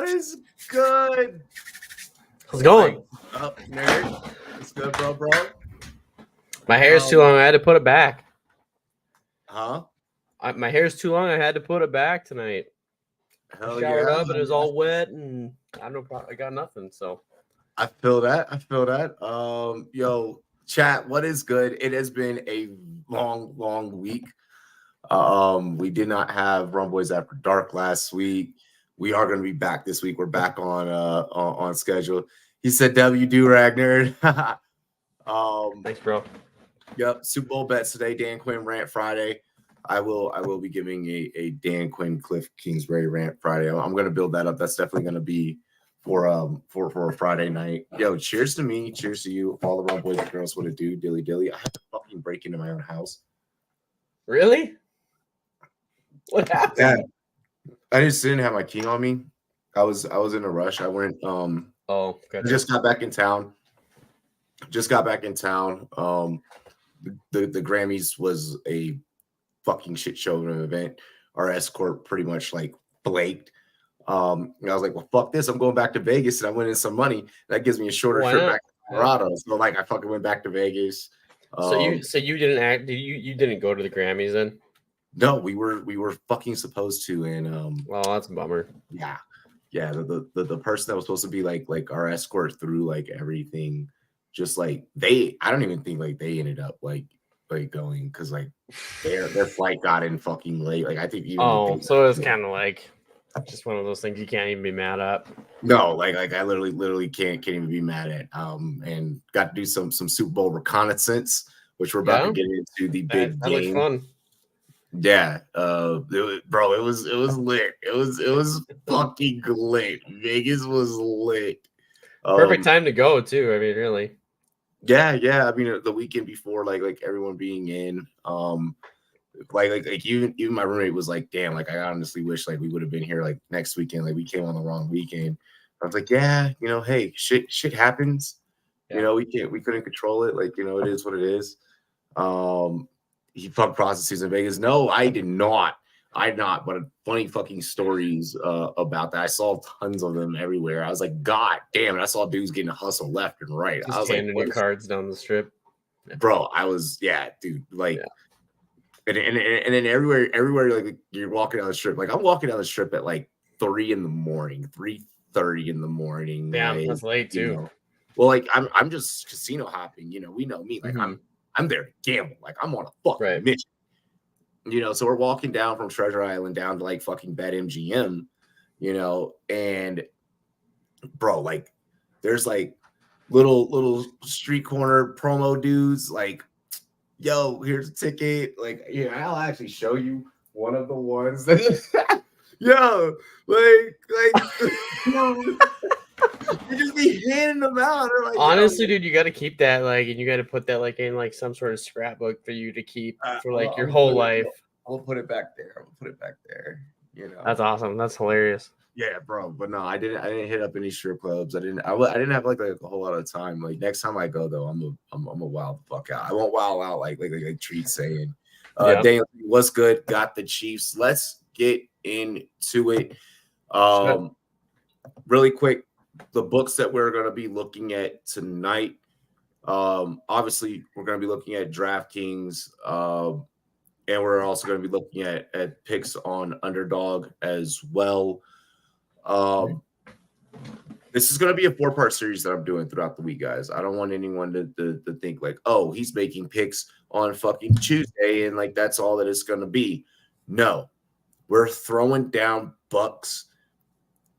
What is good? How's it going? Up, nerd. What's good, bro? My hair's too long. I had to put it back. Huh? My hair's too long. I had to put it back tonight. Hell I showered yeah. up and it was all wet, and I got nothing. So I feel that. Yo, chat. What is good? It has been a long week. We did not have Run Boys After Dark last week. We are going to be back this week. We're back on schedule. He said, "W do Ragnar." thanks, bro. Yep. Super Bowl bets today. Dan Quinn rant Friday. I will be giving a Dan Quinn Cliff Kingsbury rant Friday. I'm going to build that up. That's definitely going to be for a Friday night. Yo, cheers to me. Cheers to you. All the Run Boys and girls. What it do? Dilly. I had to fucking break into my own house. Really? What happened? Yeah. I just didn't have my key on me. I was in a rush. I went gotcha. I just got back in town. The Grammys was a fucking shit show of an event. Our escort pretty much like flaked. And I was like, well, fuck this. I'm going back to Vegas, and I went in some money. That gives me a shorter trip back to Colorado. Yeah. So like I fucking went back to Vegas. So you didn't you didn't go to the Grammys then? No, we were fucking supposed to, and well, that's a bummer. Yeah. The person that was supposed to be like our escort through like everything, just like I don't even think like they ended up like going because like their flight got in fucking late. Like I think even so it's kind of like just one of those things you can't even be mad at. No, like I literally can't even be mad at. And got to do some Super Bowl reconnaissance, which we're about to get into the big game. Looks fun. Yeah, it was lit. It was fucking lit. Vegas was lit. Perfect time to go too. I mean, really. Yeah. I mean, the weekend before, like everyone being in, like even my roommate was like, "Damn, like I honestly wish like we would have been here like next weekend. Like we came on the wrong weekend." I was like, "Yeah, hey, shit happens. Yeah. We couldn't control it. Like it is what it is." He fucked prostitutes in Vegas. No, I did not. But funny fucking stories about that. I saw tons of them everywhere. I was like, God damn it. I saw dudes getting a hustle left and right. Just I was handing your cards down the strip. Bro, dude. Like, and then everywhere, like you're walking down the strip. Like I'm walking down the strip at like 3:30 in the morning. Damn, like, that's late too. Well, like I'm just casino hopping. We know me. Like I'm there to gamble. Like I'm on a fucking mission. So we're walking down from Treasure Island down to like fucking BetMGM, and bro, like there's like little street corner promo dudes like, yo, here's a ticket. Like, I'll actually show you one of the ones that yo, you just be handing them out. Like, honestly, dude, you got to keep that and you got to put that in some sort of scrapbook for you to keep for your whole life. I'll put it back there. That's awesome. That's hilarious. Yeah, bro. But no, I didn't hit up any strip clubs. I didn't have like a whole lot of time. Like next time I go though, I'm a wild the fuck out. I won't wild out like Treat's saying. Daniel, what's good? Got the Chiefs. Let's get into it. Really quick. The books that we're going to be looking at tonight, obviously, we're going to be looking at DraftKings, and we're also going to be looking at picks on Underdog as well. This is going to be a 4-part series that I'm doing throughout the week, guys. I don't want anyone to think like, oh, he's making picks on fucking Tuesday, and like that's all that it's going to be. No, we're throwing down bucks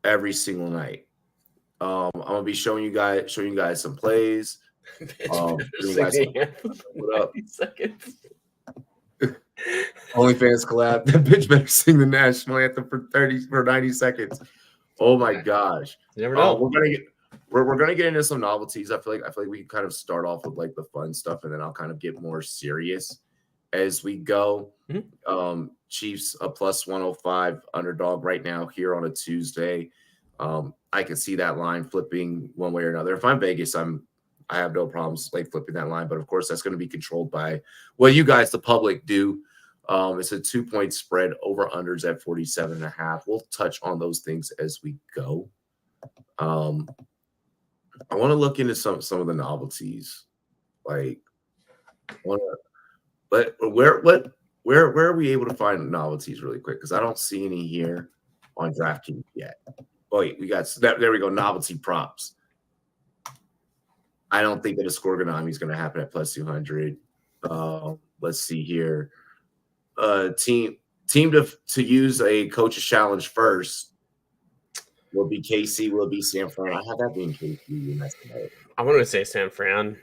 every single night. I'm gonna be showing you guys some plays. What up? Seconds. OnlyFans collab. That bitch better sing the national anthem for 90 seconds. Oh my gosh! You never know. We're gonna get into some novelties. I feel like we can kind of start off with like the fun stuff, and then I'll kind of get more serious as we go. Mm-hmm. Chiefs a +105 underdog right now here on a Tuesday. I can see that line flipping one way or another. If I'm Vegas, I have no problems like flipping that line, but of course that's going to be controlled by what you guys, the public, do. It's a 2-point spread. Over unders at 47.5. We'll touch on those things as we go. I want to look into some of the novelties. Like, but where are we able to find novelties really quick? Because I don't see any here on DraftKings yet. Oh, wait, we got that. There we go. Novelty props. I don't think that a scoregonomy is going to happen at plus 200. Let's see here. Team to use a coach's challenge first will be KC, will be San Fran. I have that being KC. I want to say San Fran.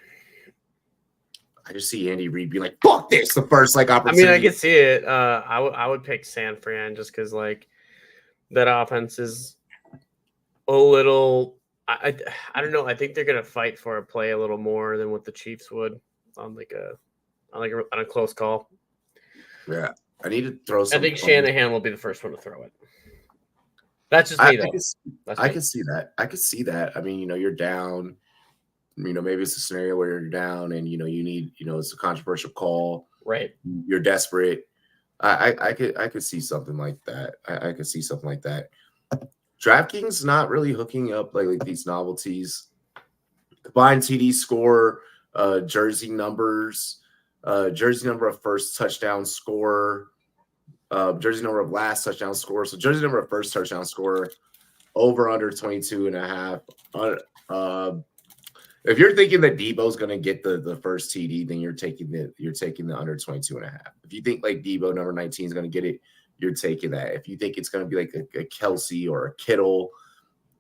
I just see Andy Reid being like, "Fuck this!" The first opportunity. I mean, I could see it. I would pick San Fran just because that offense is a little. I don't know. I think they're gonna fight for a play a little more than what the Chiefs would on a close call. Yeah, I need to throw some. I think Shanahan will be the first one to throw it. That's just me, though. I can see that. I can see that. I mean, you're down. Maybe it's a scenario where you're down and, you need, it's a controversial call. Right. You're desperate. I could see something like that. I could see something like that. DraftKings not really hooking up like these novelties. Combined TD score, jersey numbers, jersey number of first touchdown scorer, jersey number of last touchdown score. So jersey number of first touchdown scorer, over under 22.5. If you're thinking that Debo's going to get the first TD, then you're taking the under 22.5. If you think like Debo number 19 is going to get it, you're taking that. If you think it's going to be like a Kelsey or a Kittle,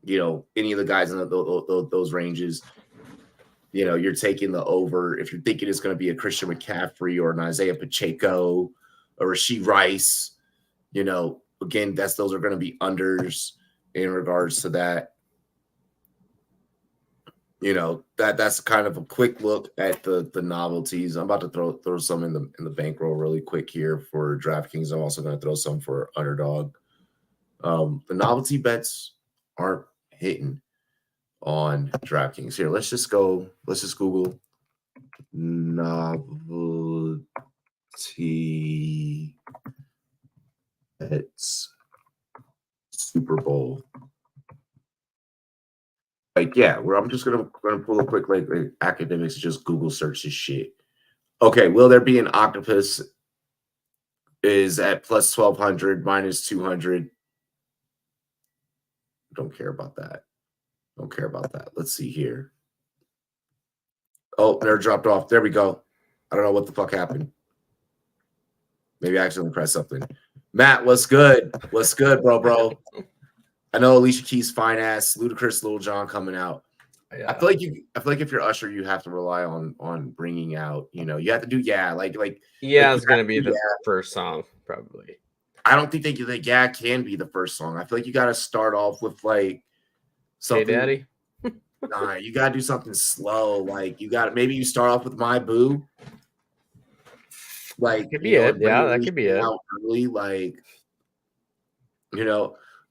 any of the guys in those ranges, you're taking the over. If you're thinking it's going to be a Christian McCaffrey or an Isaiah Pacheco or Rashee Rice, again, those are going to be unders in regards to that. That's kind of a quick look at the novelties. I'm about to throw some in the bankroll really quick here for DraftKings. I'm also going to throw some for Underdog. The novelty bets aren't hitting on DraftKings. Here, let's just Google novelty bets Super Bowl. I'm just gonna pull a quick academics, just Google search this shit. Okay, will there be an octopus? Is at plus 1,200, minus 200. Don't care about that. Let's see here. Oh, they're dropped off. There we go. I don't know what the fuck happened. Maybe I accidentally pressed something. Matt, what's good? What's good, bro? I know Alicia Keys' fine ass, Ludacris, Lil Jon coming out. Yeah. I feel like if you're Usher, you have to rely on bringing out. You have to do it's gonna be the first song probably. I don't think can be the first song. I feel like you got to start off with something. Hey, Daddy. Nah, you got to do something slow. Maybe you start off with My Boo. Could be it. Yeah, that could be it. Early,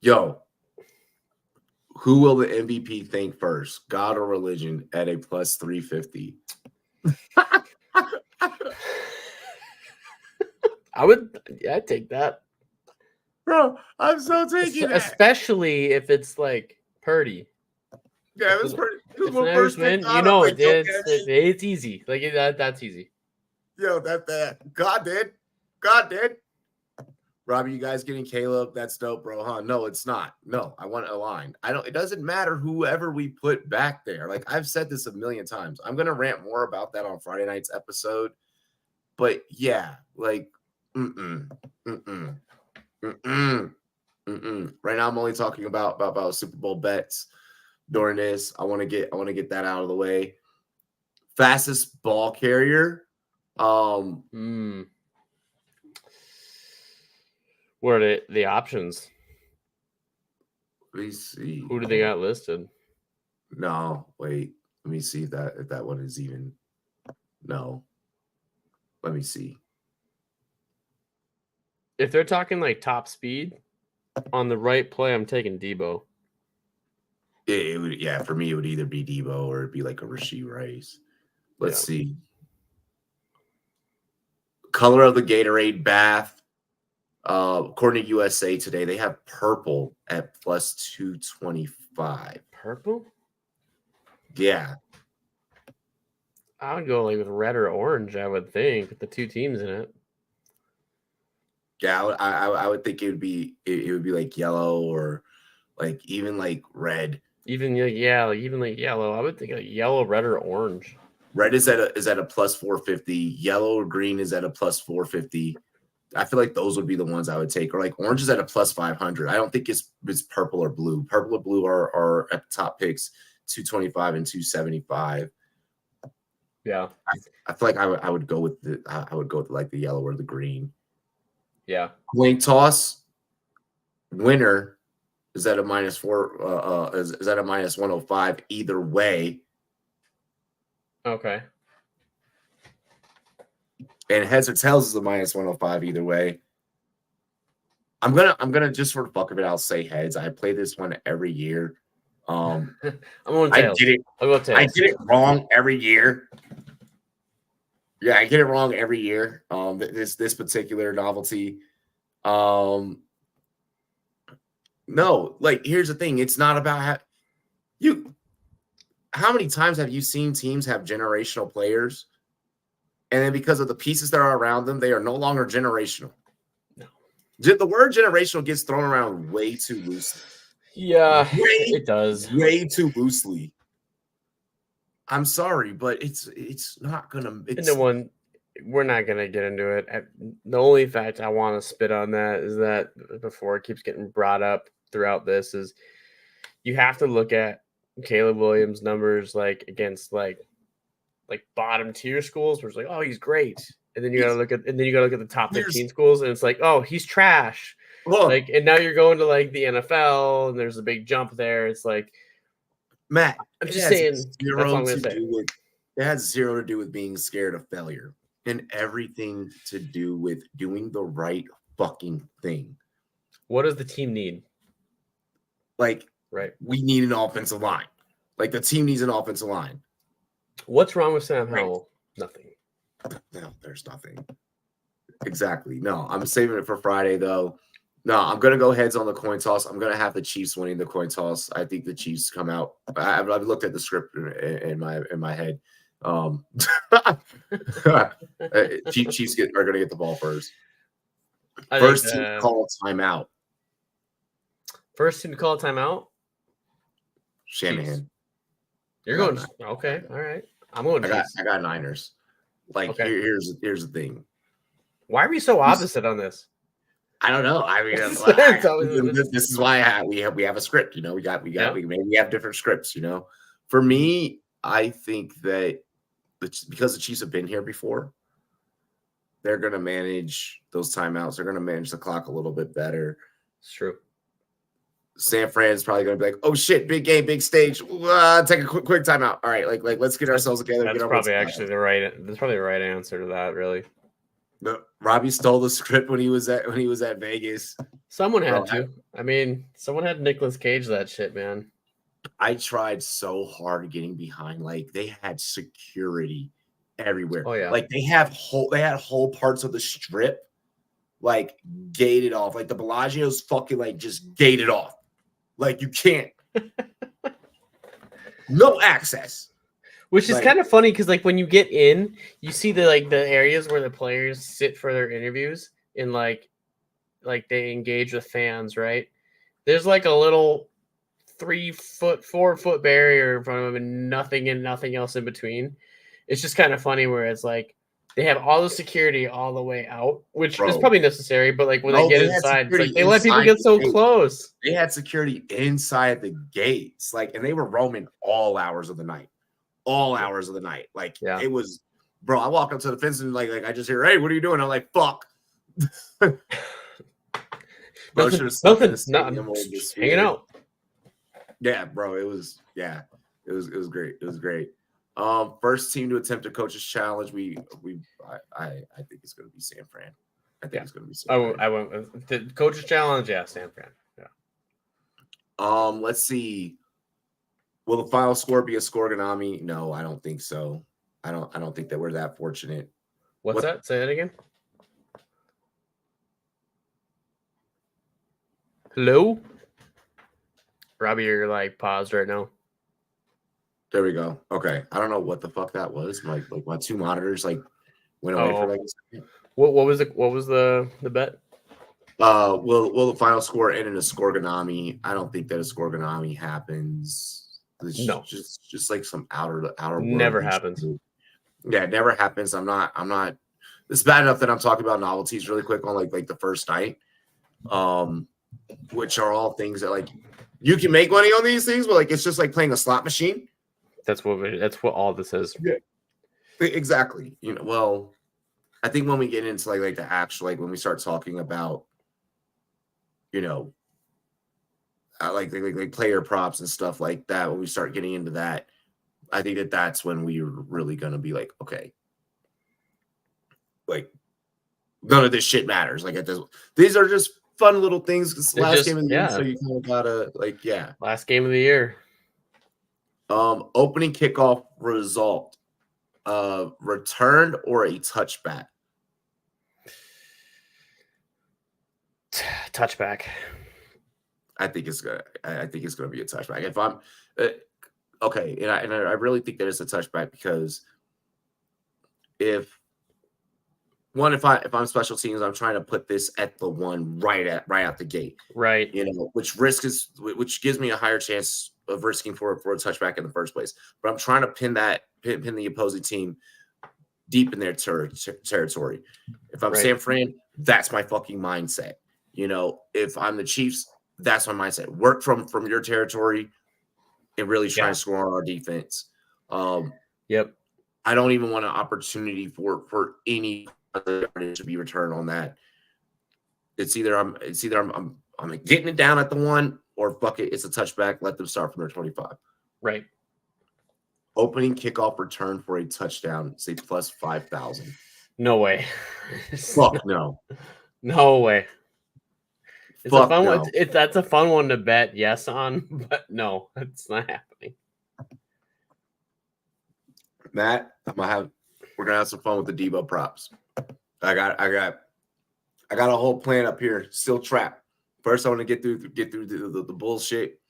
yo. Who will the MVP thank first, God or religion, at a plus 350? I'd take that. Bro, I'm so taking that. Especially if it's Purdy. Yeah, it's Purdy. It's an Irishman. It's easy. That's easy. Yo, that God did. Robbie, you guys getting Caleb? That's dope, bro, huh? No, it's not. No, I want a line. It doesn't matter whoever we put back there. I've said this a million times. I'm going to rant more about that on Friday night's episode. But yeah, Right now I'm only talking about Super Bowl bets during this. I want to get that out of the way. Fastest ball carrier. What are the options? Let me see. Who do they got listed? No, wait. Let me see if that one is even. No. Let me see. If they're talking top speed on the right play, I'm taking Debo. For me, it would either be Debo or it'd be a Rashee Rice. Let's see. Color of the Gatorade bath. According to USA Today, they have purple at plus 225. Purple? Yeah. I would go like with red or orange, I would think, with the two teams in it. Yeah, I would think it would be like yellow or like even like red. Even like yellow. I would think like yellow, red, or orange. Red is at a plus 450. Yellow or green is at a plus 450. I feel like those would be the ones I would take. Or like orange is at a plus 500. I don't think it's purple or blue. Purple or blue are at the top picks, 225 and 275. Yeah, I feel like I would go with like the yellow or the green. Yeah. Coin toss winner is at a minus 4. Is at a minus 105 either way. Okay. And heads or tails is a minus 105 either way. I'm gonna just for the fuck of it, I'll say heads. I play this one every year. I'm going tails. I'll go tails. I get it wrong every year. Yeah, I get it wrong every year. This particular novelty. No, like here's the thing. It's not about how many times have you seen teams have generational players, and then because of the pieces that are around them, they are no longer generational. No, the word generational gets thrown around way too loosely. Yeah, it does. Way too loosely. I'm sorry, but it's not gonna. We're not gonna get into it. The only fact I want to spit on that is that before it keeps getting brought up throughout this is you have to look at Caleb Williams' numbers like against like bottom tier schools where it's like, oh, he's great. And then you gotta look at the top 15 schools and it's like, oh, he's trash. Like, and now you're going to like the NFL and there's a big jump there. It's like, Matt, I'm just saying it has zero to do with being scared of failure and everything to do with doing the right fucking thing. What does the team need? Like, right, we need an offensive line. Like the team needs an offensive line. What's wrong with Sam Howell? Nothing. No, there's nothing. Exactly. No, I'm saving it for Friday though. No, I'm gonna go heads on the coin toss. I'm gonna have the Chiefs winning the coin toss. I think the Chiefs come out. I've looked at the script in my head. Chiefs are gonna get the ball first. First team to call a timeout. First team to call a timeout. Shanahan. Chiefs. You're going okay. All right. I'm going. I got Niners. Like here's the thing. Why are we so opposite on this? I don't know. I mean, this is why we have a script. You know, we have different scripts. You know, for me, I think that because the Chiefs have been here before, they're going to manage those timeouts. They're going to manage the clock a little bit better. It's true. San Fran is probably going to be like, "Oh shit, big game, big stage. Take a quick timeout. All right, like let's get ourselves together." That's probably actually the right. That's probably the right answer to that. Really. No, Robbie stole the script when he was at Vegas. Someone had to. I mean, someone had Nicolas Cage that shit, man. I tried so hard getting behind. Like they had security everywhere. Oh yeah. Like they had whole parts of the strip like gated off. Like the Bellagio's fucking like just gated off. Like you can't. No access. Which is kind of funny because, like, when you get in, you see the areas where the players sit for their interviews and like they engage with fans, right? There's like a little 4 foot barrier in front of them and nothing else in between. It's just kind of funny where it's like they have all the security all the way out, which is probably necessary. But like when they get inside, it's like they let people get so close. They had security inside the gates, like, and they were roaming all hours of the night. All hours of the night. Like it was, bro. I walked up to the fence and like I just hear, "Hey, what are you doing?" I'm like, "Fuck." Bro, nothing. I'm just hanging out. Yeah, bro. It was great. It was great. First team to attempt a coach's challenge. I think it's gonna be San Fran. I think it's gonna be San Fran. I went with the coach's challenge. Yeah, San Fran. Yeah. Let's see. Will the final score be a scoregonomy? No, I don't think so. I don't think that we're that fortunate. What's that? Say that again. Hello? Robbie, you're like paused right now. There we go. Okay. I don't know what the fuck that was. My two monitors like went away for like a second. What was the bet? Will the final score end in a scoregonomy? I don't think that a scoregonomy happens. It's No. just like some outer Never happens. Yeah, it never happens. I'm not it's bad enough that I'm talking about novelties really quick on like the first night. Which are all things that like you can make money on these things, but like it's just like playing a slot machine. That's what all this is. Yeah. Exactly. Well, I think when we get into like the actual, like when we start talking about, like player props and stuff like that, when we start getting into that, I think that's when we're really gonna be like, okay, like none of this shit matters. Like these are just fun little things. It's the last game of the year, so you kind of gotta Last game of the year. Opening kickoff result, returned or a touchback. Touchback. I think it's gonna be a touchback. If I'm okay, and I really think that it's a touchback because if I'm special teams, I'm trying to put this at the one right out the gate, right? Which gives me a higher chance of risking for a touchback in the first place. But I'm trying to pin the opposing team deep in their territory. If I'm San Fran, that's my fucking mindset. If I'm the Chiefs, that's my mindset. Work from your territory and really try to score on our defense. Yep. I don't even want an opportunity for any to be returned on that. It's either I'm getting it down at the one, or fuck it, it's a touchback. Let them start from their 25. Right. Opening kickoff return for a touchdown, say plus 5,000. No way. Fuck no. No way. It's Fuck a fun no. one. That's a fun one to bet yes on, but no, it's not happening. Matt, we're gonna have some fun with the Debo props. I got a whole plan up here, still trapped. First, I want to get through the bullshit,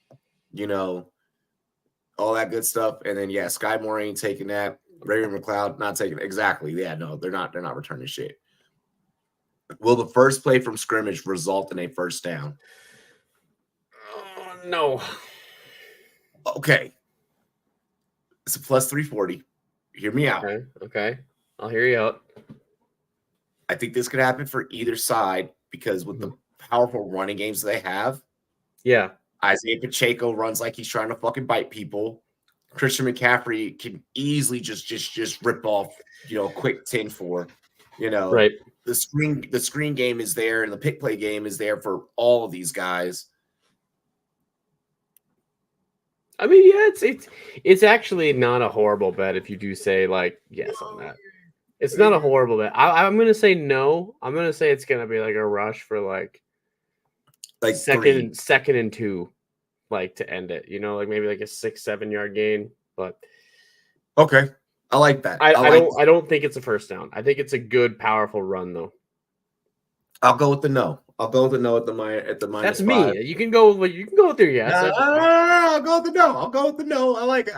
all that good stuff, and then Sky Moore ain't taking that. Raven McLeod not taking it. Exactly. Yeah, no, they're not returning shit. Will the first play from scrimmage result in a first down? No. Okay. It's a plus 340. Hear me out. Okay. I'll hear you out. I think this could happen for either side because with the powerful running games they have, Isaiah Pacheco runs like he's trying to fucking bite people. Christian McCaffrey can easily just rip off, quick 10-4. Right. The screen game is there and the pick play game is there for all of these guys. I mean, it's actually not a horrible bet if you do say yes on that. It's not a horrible bet. I'm gonna say no. I'm gonna say it's gonna be like a rush for like second and 2, to end it. Maybe like a 6-7 yard gain. But okay, I like that. I don't think it's a first down. I think it's a good, powerful run though. I'll go with the no. I'll go with the no at the minus. That's me. 5. You can go with your yes. No, I'll go with the no. I'll go with the no. I like it.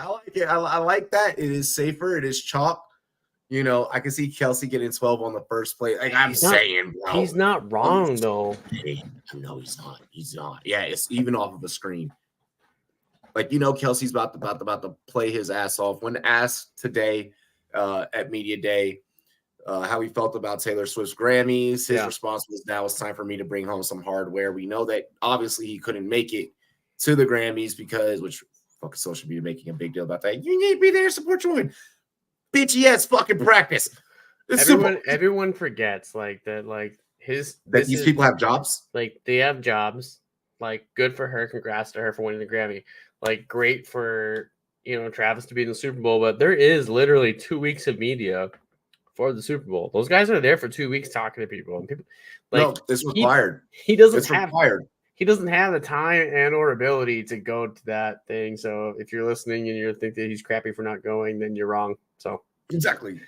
I like that. It is safer. It is chalk. I can see Kelsey getting 12 on the first play. Like I'm saying, bro. He's not wrong though. No, he's not. He's not. Yeah, it's even off of a screen. Kelsey's about to play his ass off. When asked today at Media Day how he felt about Taylor Swift's Grammys, his response was, "Now it's time for me to bring home some hardware." We know that obviously he couldn't make it to the Grammys which fucking social media making a big deal about that. You need to be there to support your woman. Bitch, yes, fucking practice. Everyone forgets that these people have jobs. They have jobs. Good for her. Congrats to her for winning the Grammy. Great for Travis to be in the Super Bowl. But there is literally 2 weeks of media for the Super Bowl. Those guys are there for 2 weeks talking to people. And people no, it's required. He doesn't have the time and or ability to go to that thing. So if you're listening and you think that he's crappy for not going, then you're wrong. So exactly.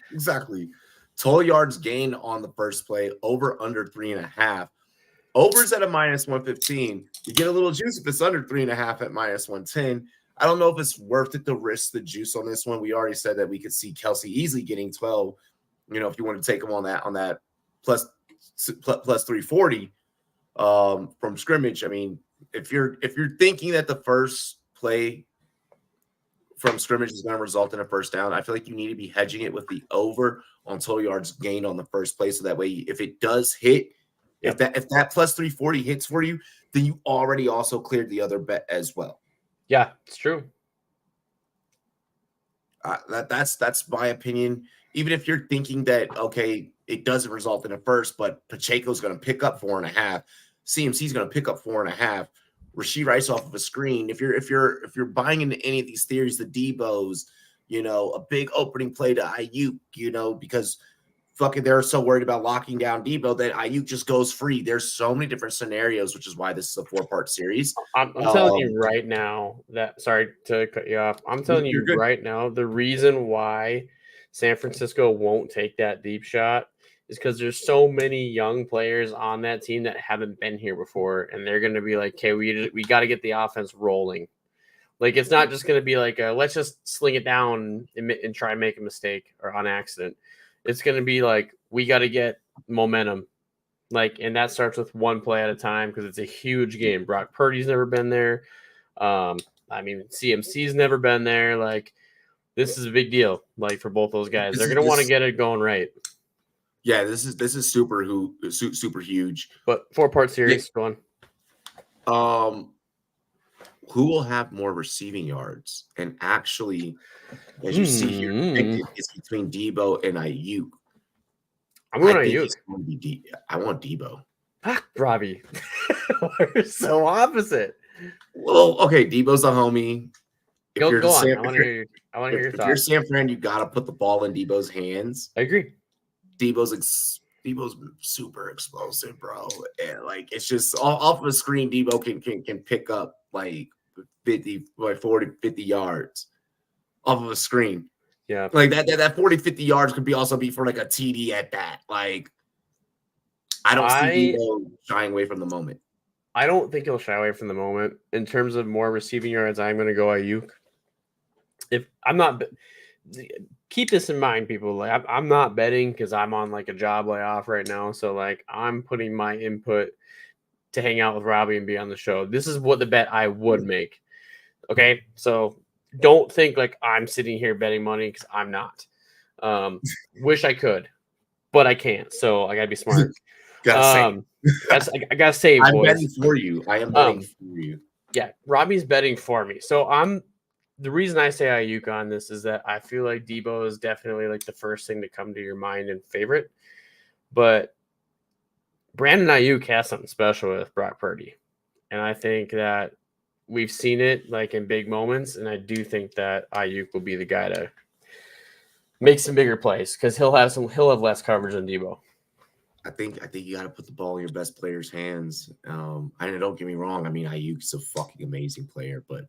Total yards gained on the first play, over under 3.5. Overs at a -115. You get a little juice if it's under 3.5 at -110. I don't know if it's worth it to risk the juice on this one. We already said that we could see Kelsey easily getting 12. If you want to take him on that plus 340 from scrimmage. I mean, if you're thinking that the first play from scrimmage is going to result in a first down, I feel like you need to be hedging it with the over on total yards gained on the first play. So that way, if it does hit, if that plus 340 hits for you, then you already also cleared the other bet as well. Yeah, it's true. That's my opinion. Even if you're thinking that, okay, it doesn't result in a first, but Pacheco's going to pick up 4.5, CMC's going to pick up 4.5, Rashee Rice off of a screen. If you're buying into any of these theories, the Debo's, a big opening play to Ayuk, because fucking they're so worried about locking down Debo that Ayuk just goes free. There's so many different scenarios, which is why this is a 4-part series. I'm telling you right now that, sorry to cut you off. I'm telling you right now, the reason why San Francisco won't take that deep shot is because there's so many young players on that team that haven't been here before, and they're going to be like, okay, we got to get the offense rolling. Like, it's not just going to be like, let's just sling it down and try and make a mistake or on accident. It's going to be like, we got to get momentum. Like, and that starts with one play at a time because it's a huge game. Brock Purdy's never been there. CMC's never been there. Like, this is a big deal, like, for both those guys. They're going to want to get it going right. Yeah, this is super huge. But 4-part series, go on. Who will have more receiving yards? And actually, as you see here, it's between Debo and Ayuk. I'm going Ayuk. I want Debo. Fuck, Robbie. We're so opposite. Well, okay, Debo's a homie. Go on. I want to hear your thoughts. If you're San Fran, you got to put the ball in Debo's hands. I agree. Debo's super explosive, bro. And like, it's just off of a screen, Debo can pick up like 40, 50 yards off of a screen. Yeah. Like that 40, 50 yards could also be for like a TD at that. Like, I don't see Debo shying away from the moment. I don't think he'll shy away from the moment. In terms of more receiving yards, I'm going to go Ayuk. If I'm not, keep this in mind, people. Like, I'm not betting because I'm on like a job layoff right now. So like, I'm putting my input to hang out with Robbie and be on the show. This is what the bet I would make. Okay, so don't think like I'm sitting here betting money because I'm not. Wish I could, but I can't. So I gotta be smart. I gotta save. I'm boys. betting for you. I am betting for you. Yeah, Robbie's betting for me. So the reason I say Ayuk on this is that I feel like Debo is definitely like the first thing to come to your mind and favorite. But Brandon Ayuk has something special with Brock Purdy. And I think that we've seen it like in big moments. And I do think that Ayuk will be the guy to make some bigger plays because he'll have less coverage than Debo. I think you got to put the ball in your best player's hands. Don't get me wrong. I mean, Ayuk's a fucking amazing player, but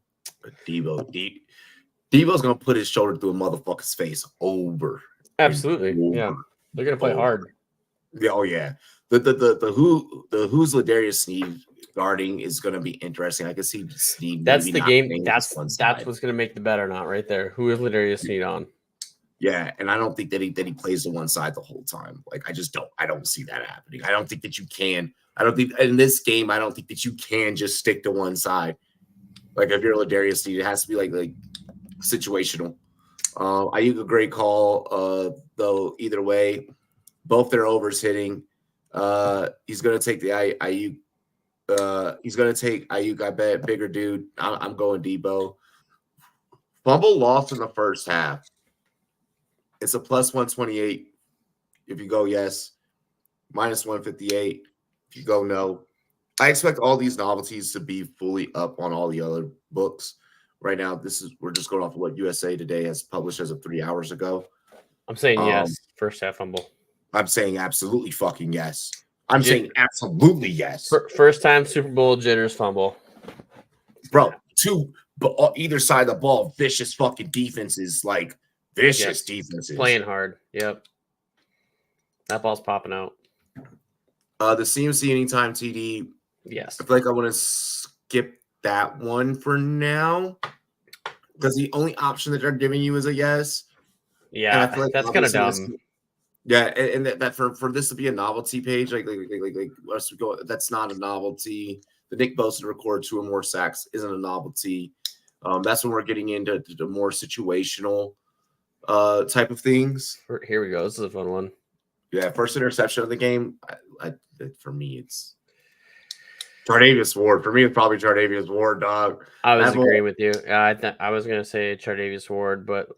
Debo's gonna put his shoulder through a motherfucker's face over. Absolutely, yeah. They're gonna play hard. Yeah, oh yeah. Who's Ladarius Sneed guarding is gonna be interesting. I can see Sneed. That's the game. That's what's gonna make the bet or not right there. Who is Ladarius Sneed on? Yeah, and I don't think that he plays to one side the whole time. Like, I don't see that happening. I don't think that you can. I don't think in this game, I don't think that you can just stick to one side. Like, if you're Ladarius Sneed, it has to be like situational. Ayuk, a great call, though, either way. Both their overs hitting. He's gonna take the Ayuk. He's gonna take Ayuk, I bet. Bigger dude. I'm going Debo. Fumble lost in the first half. It's a plus 128 if you go yes, minus 158 if you go no. I expect all these novelties to be fully up on all the other books. Right now, we're just going off of what USA Today has published as of 3 hours ago. I'm saying yes, first half fumble. I'm saying absolutely fucking yes. I'm saying absolutely yes. First time Super Bowl jitters fumble. Bro, either side of the ball, vicious fucking defenses, like defenses. Playing hard. Yep. That ball's popping out. The CMC anytime TD. Yes. I feel like I want to skip that one for now because the only option that they're giving you is a yes. And I Yeah, feel like that's kind of obviously this, dumb. yeah, and that for this to be a novelty page, like us to go, that's not a novelty. The Nick Bosa to record 2 or more sacks isn't a novelty. That's when we're getting into the more situational type of things. Here we go. This is a fun one. Yeah, first interception of the game. For me, it's Chardavius Ward. For me, it's probably Chardavius Ward, dog. I was agreeing with you. I was gonna say Chardavius Ward, but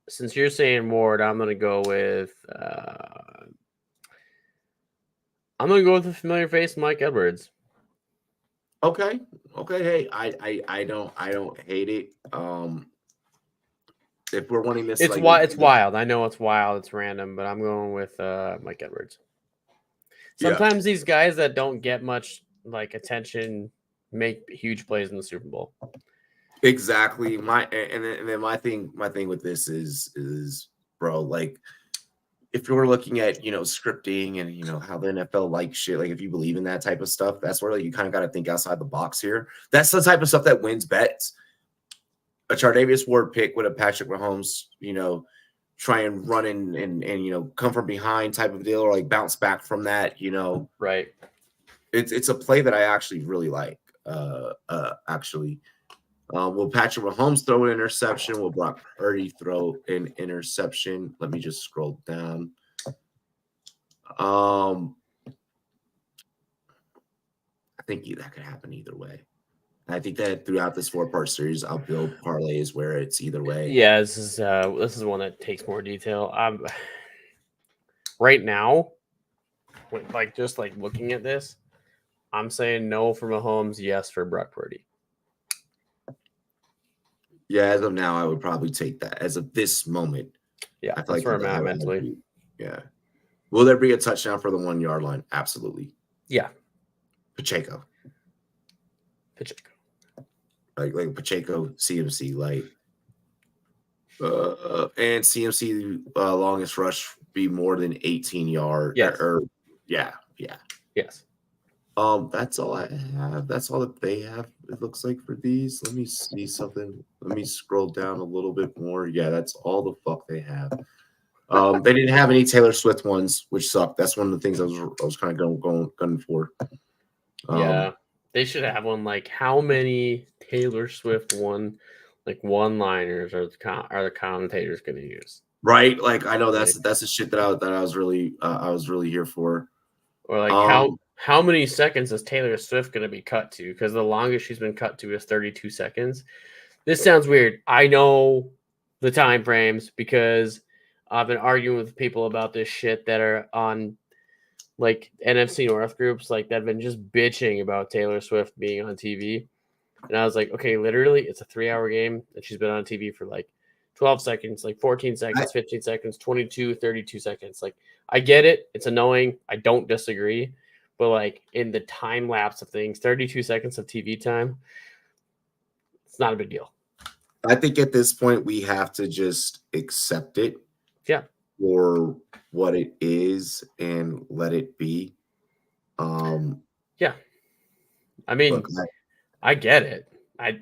since you're saying Ward, I'm gonna go with a familiar face, Mike Edwards. Okay. Hey, I don't hate it. If we're wanting this, It's it's wild. I know it's wild. It's random, but I'm going with Mike Edwards. Sometimes these guys that don't get much like attention make huge plays in the Super Bowl. Exactly. And then my thing with this is bro, like if you're looking at scripting and how the NFL likes shit, like if you believe in that type of stuff, that's where like you kind of got to think outside the box here. That's the type of stuff that wins bets. A Chardavius Ward pick with a Patrick Mahomes, try and run and come from behind type of deal, or like bounce back from that, Right. It's a play that I actually really like. Will Patrick Mahomes throw an interception? Will Brock Purdy throw an interception? Let me just scroll down. I think that could happen either way. I think that throughout this 4-part series, I'll build parlays where it's either way. Yeah, this is one that takes more detail. Right now, just looking at this, I'm saying no for Mahomes, yes for Brock Purdy. Yeah, as of now, I would probably take that. As of this moment, yeah, that's where I'm at mentally. Yeah. Will there be a touchdown for the 1-yard line? Absolutely. Yeah. Pacheco. Like Pacheco, CMC, like and CMC longest rush be more than 18 yards. Yes. Yeah. Yes. That's all I have. That's all that they have, it looks like, for these. Let me see something. Let me scroll down a little bit more. Yeah, that's all the fuck they have. They didn't have any Taylor Swift ones, which sucked. That's one of the things I was kind of going for. Yeah, they should have one like how many Taylor Swift one-liners are the commentators going to use? Right, like I know that's the shit that I was really here for. Or like how many seconds is Taylor Swift going to be cut to? Because the longest she's been cut to is 32 seconds. This sounds weird. I know the time frames because I've been arguing with people about this shit that are on like NFC North groups like that have been just bitching about Taylor Swift being on TV. And I was like, okay, literally it's a 3-hour game and she's been on TV for like 12 seconds, like 14 seconds, 15 seconds, 22, 32 seconds. Like I get it. It's annoying. I don't disagree. But like in the time lapse of things, 32 seconds of TV time, it's not a big deal. I think at this point we have to just accept it. Yeah. For what it is and let it be. Yeah. I mean, look, I get it. I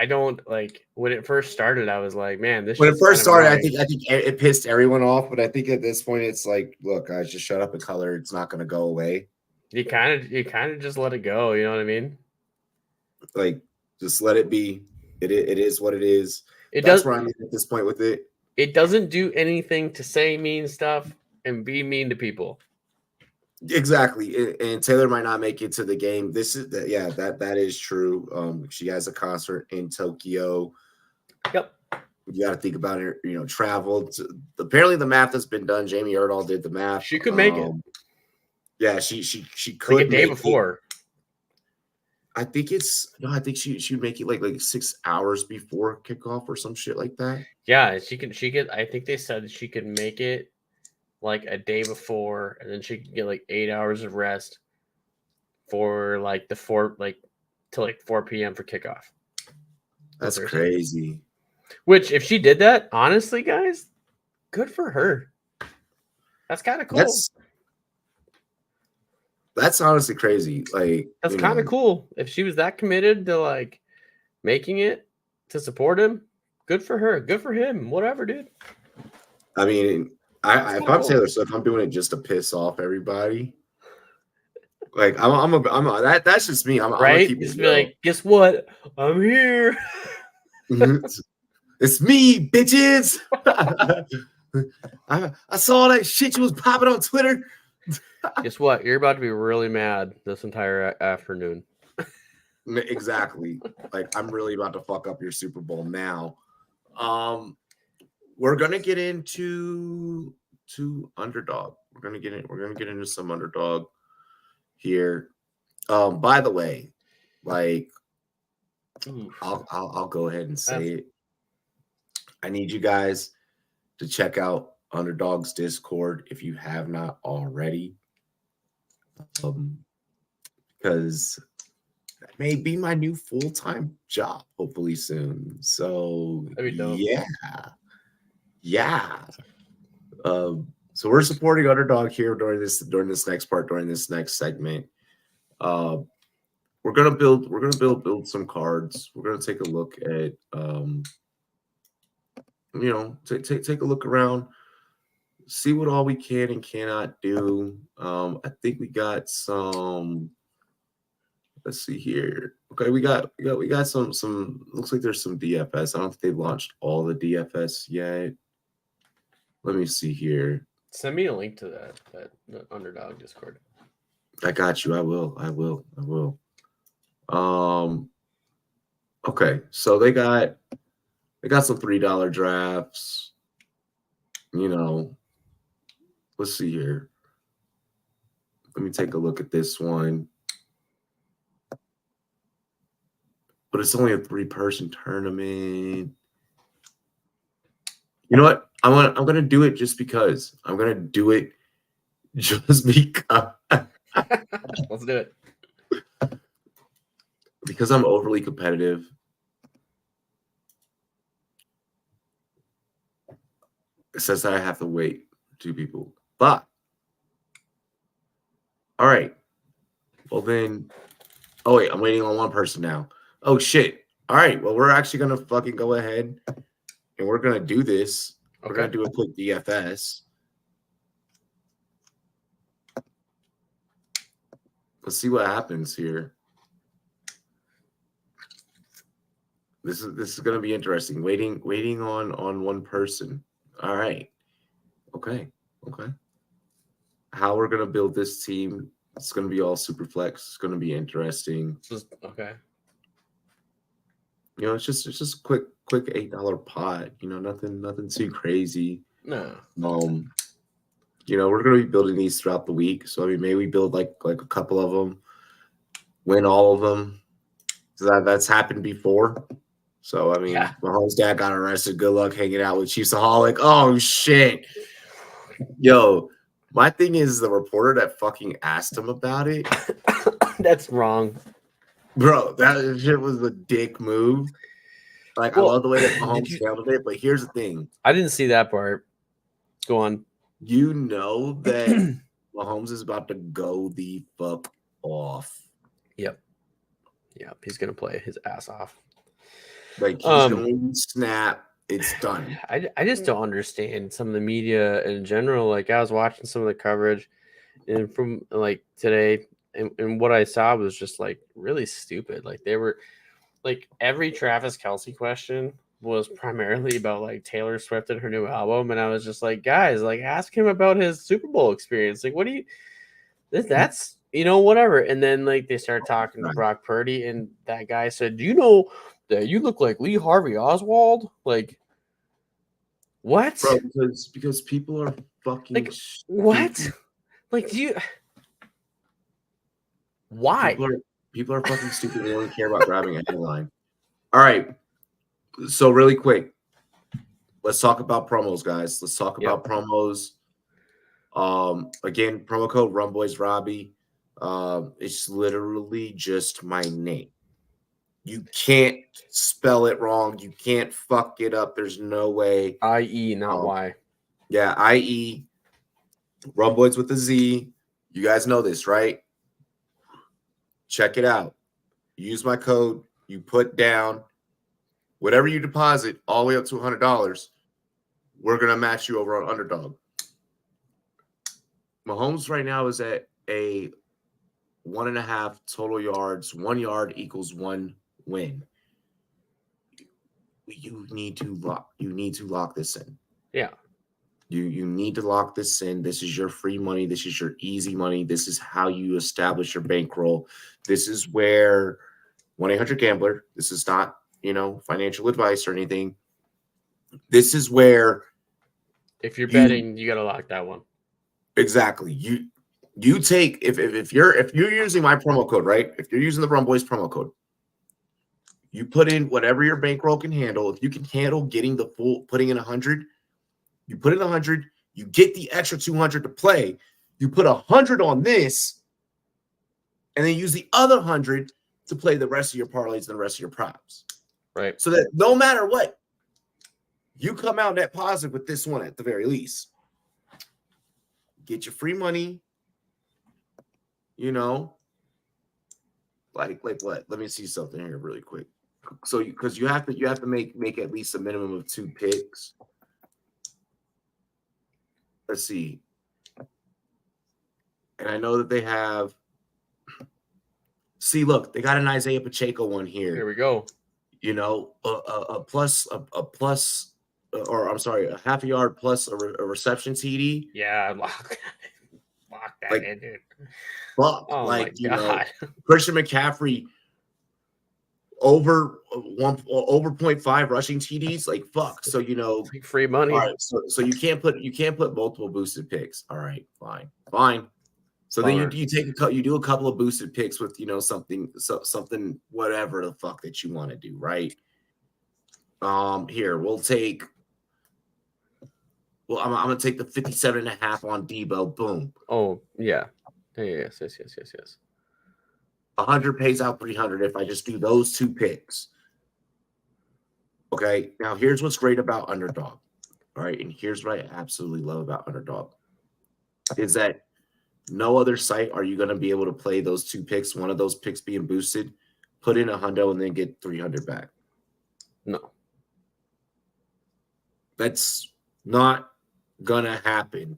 don't like when it first started. I was like, man, this. When it first started, I think it pissed everyone off. But I think at this point, it's like, look, guys, just shut up and color. It's not going to go away. You kind of just let it go. You know what I mean? Like, just let it be. It is what it is. That's where I'm at this point with it. It doesn't do anything to say mean stuff and be mean to people. Exactly. And Taylor might not make it to the game. That is true. She has a concert in Tokyo. Yep. You got to think about it, travel. Apparently the math has been done. Jamie Erdahl did the math. She could make it. Yeah, she could like a day before. I think she'd make it like 6 hours before kickoff or some shit like that. Yeah, she could. I think they said she could make it like a day before, and then she could get like 8 hours of rest for like till 4 p.m. for kickoff. That's crazy. Which, if she did that, honestly, guys, good for her. That's kind of cool. That's honestly crazy. Like, That's kind of cool. If she was that committed to like making it to support him, good for her. Good for him. Whatever, dude. I mean, if I'm Taylor Swift, I'm doing it just to piss off everybody. Like that's just me. I'm gonna keep Just it be like, guess what? I'm here. It's me, bitches. I saw that shit you was popping on Twitter. Guess what? You're about to be really mad this entire afternoon. Exactly. Like, I'm really about to fuck up your Super Bowl now. We're gonna get into underdog. We're gonna get into some underdog here. By the way, like, I'll go ahead and say it. I need you guys to check out Underdog's Discord if you have not already. Because that may be my new full-time job, hopefully soon. So yeah. So we're supporting Underdog here during this next segment. We're gonna build some cards. We're gonna take a look at take a look around, see what all we can and cannot do. I think we got some. Let's see here. Okay, we got some. Looks like there's some DFS. I don't think they've launched all the DFS yet. Let me see here. Send me a link to that Underdog Discord. I got you. I will. Okay, so they got some $3 drafts. Let's see here. Let me take a look at this one. But it's only a 3-person tournament. You know what? I'm gonna do it just because. I'm gonna do it just because. Let's do it. Because I'm overly competitive. It says that I have to wait 2 people. But all right. Well then. Oh wait, I'm waiting on 1 person now. Oh shit. All right. Well, we're actually gonna fucking go ahead and we're gonna do this. Okay. We're gonna do a quick DFS. Let's see what happens here. This is gonna be interesting. Waiting on 1 person. All right. Okay. How we're gonna build this team? It's gonna be all super flex. It's gonna be interesting. Okay. It's just quick $8 pot. Nothing too crazy. No. We're gonna be building these throughout the week. So I mean, maybe we build like a couple of them, win all of them. So that's happened before. So I mean, Mahomes' dad got arrested. Good luck hanging out with Chiefsaholic. Oh shit. Yo, my thing is the reporter that fucking asked him about it. That's wrong. Bro, that shit was a dick move. Like, I love the way that Mahomes handled it, but here's the thing. I didn't see that part. Go on. You know that Mahomes is about to go the fuck off. Yep. He's gonna play his ass off. Like, he's going to snap. It's done. I just don't understand some of the media in general. Like, I was watching some of the coverage, and from like today, and what I saw was just like really stupid. Like, they were like, every Travis Kelce question was primarily about like Taylor Swift and her new album, and I was just like, guys, like, ask him about his Super Bowl experience. Like, what do you? That's whatever. And then like they started talking to Brock Purdy, and that guy said, "Do you know that you look like Lee Harvey Oswald?" Like, what? Bro, because people are fucking like stupid. What? Like, do you? Why? People are fucking stupid. They don't care about grabbing a headline. All right. So really quick, let's talk about promos, guys. Let's talk about promos. Again, promo code RunBoysRobbie. It's literally just my name. You can't spell it wrong. You can't fuck it up. There's no way. IE, not Y. Yeah, IE. RunBoys with a Z. You guys know this, right? check it out. Use my code. You put down whatever you deposit all the way up to $100. We're going to match you over on Underdog. Mahomes right now is at a 1.5 total yards. 1 yard equals 1 win. You need to lock this in. Yeah. You need to lock this in. This is your free money. This is your easy money. This is how you establish your bankroll. This is where 1-800-GAMBLER. This is not, financial advice or anything. This is where if you're betting, you got to lock that one. Exactly. You take if you're using my promo code, right? If you're using the Rum Boys promo code, you put in whatever your bankroll can handle. If you can handle getting the full, putting in 100, you put in 100, you get the extra 200 to play. You put 100 on this, and then use the other 100 to play the rest of your parlays and the rest of your props. Right. So that no matter what, you come out net positive with this one at the very least. Get your free money, like what? Let me see something here really quick. So because you have to make at least a minimum of 2 picks. Let's see. And I know that they have. See, look, they got an Isaiah Pacheco one here. Here we go. A half a yard plus a reception TD. Yeah, lock that in, dude. Fuck, oh my God. Christian McCaffrey over 0.5 rushing TDs. Like fuck. So free money. All right. So you can't put multiple boosted picks. All right, fine. So then you do a couple of boosted picks with something whatever the fuck that you want to do, right? Here we'll take. Well, I'm gonna take the 57.5 on Debo. Boom. Oh yeah. Yes. 100 pays out 300 if I just do those 2 picks. Okay. Now here's what's great about Underdog. All right, and here's what I absolutely love about Underdog is that no other site are you going to be able to play those 2 picks. One of those picks being boosted, put in $100 and then get 300 back. No, that's not gonna happen.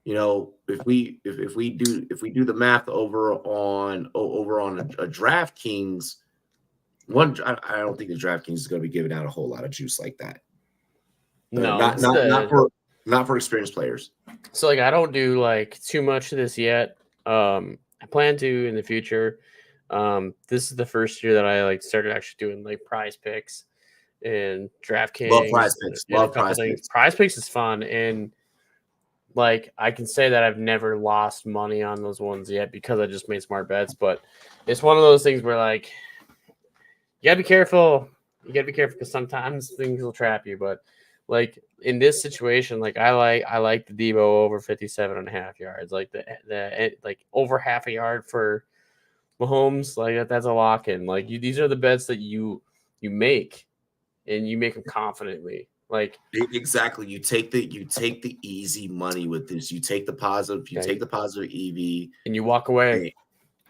If we do the math over on a DraftKings, I don't think the DraftKings is going to be giving out a whole lot of juice like that. No, not for experienced players. So I don't do too much of this yet. I plan to in the future. This is the first year that I started actually doing prize picks and DraftKings. Love prize picks. Love prize picks. Prize picks is fun, and I can say that I've never lost money on those ones yet because I just made smart bets. But it's one of those things where you gotta be careful. You gotta be careful because sometimes things will trap you. But in this situation, I like the Debo over 57.5 yards, the over half a yard for Mahomes. That's a lock in. These are the bets that you make, and you make them confidently. Exactly. You take the easy money with this. You take the positive. You take the positive EV, and you walk away.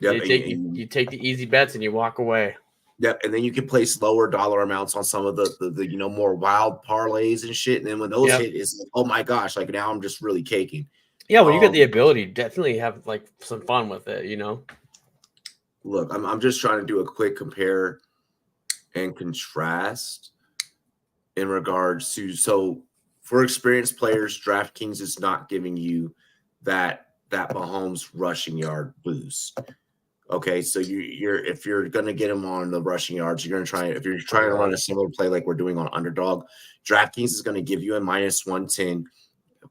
Yep. You take the easy bets and you walk away. Yep. And then you can place lower dollar amounts on some of the more wild parlays and shit. And then when those hit, is oh my gosh, now I'm just really caking. Yeah, when you get the ability, definitely have some fun with it. Look, I'm just trying to do a quick compare and contrast. In regards to, so for experienced players, DraftKings is not giving you that Mahomes rushing yard boost. Okay, so if you're gonna get him on the rushing yards, you're gonna try. If you're trying to run a similar play like we're doing on Underdog, DraftKings is gonna give you a -110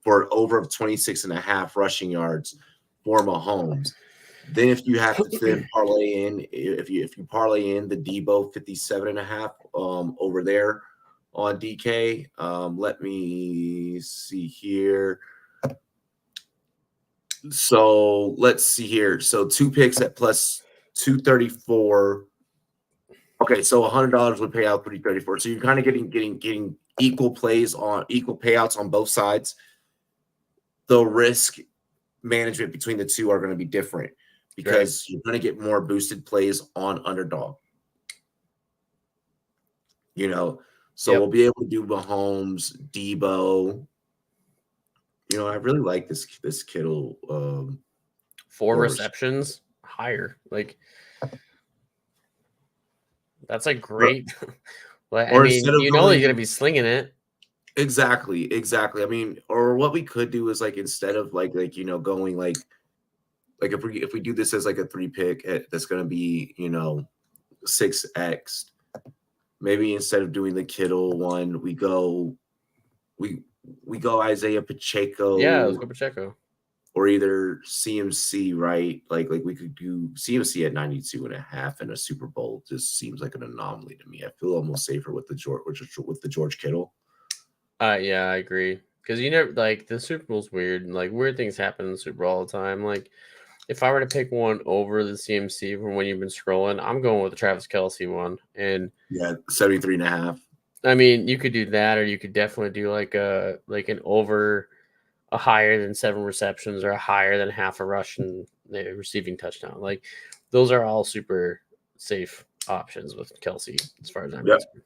for over 26.5 rushing yards for Mahomes. Then if you have to parlay in, if you parlay in the Debo 57.5 over there on DK, let me see here. So let's see here. So 2 picks at plus 234. Okay, so $100 would pay out 334. So you're kind of getting equal payouts on both sides. The risk management between the two are going to be different. because you're going to get more boosted plays on underdog. So we'll be able to do Mahomes, Debo. I really like this Kittle. 4 receptions higher. Like, that's a great. Well, I mean, he's going to be slinging it. Exactly. I mean, or what we could do is like instead of like going like if we do this as like a 3-pick that's going to be 6x. Maybe instead of doing the Kittle one, we go Isaiah Pacheco. Yeah, let's go Pacheco. Or either CMC, right? Like we could do CMC at 92.5 in a Super Bowl. Just seems like an anomaly to me. I feel almost safer with the George Kittle. Yeah, I agree. Because you never like the Super Bowl's weird. Like weird things happen in the Super Bowl all the time. Like if I were to pick one over the CMC from when you've been scrolling, I'm going with the Travis Kelce one. And 73.5. I mean, you could do that, or you could definitely do like an over a higher than 7 receptions or a higher than half a rush and the receiving touchdown. Like those are all super safe options with Kelce as far as I'm concerned.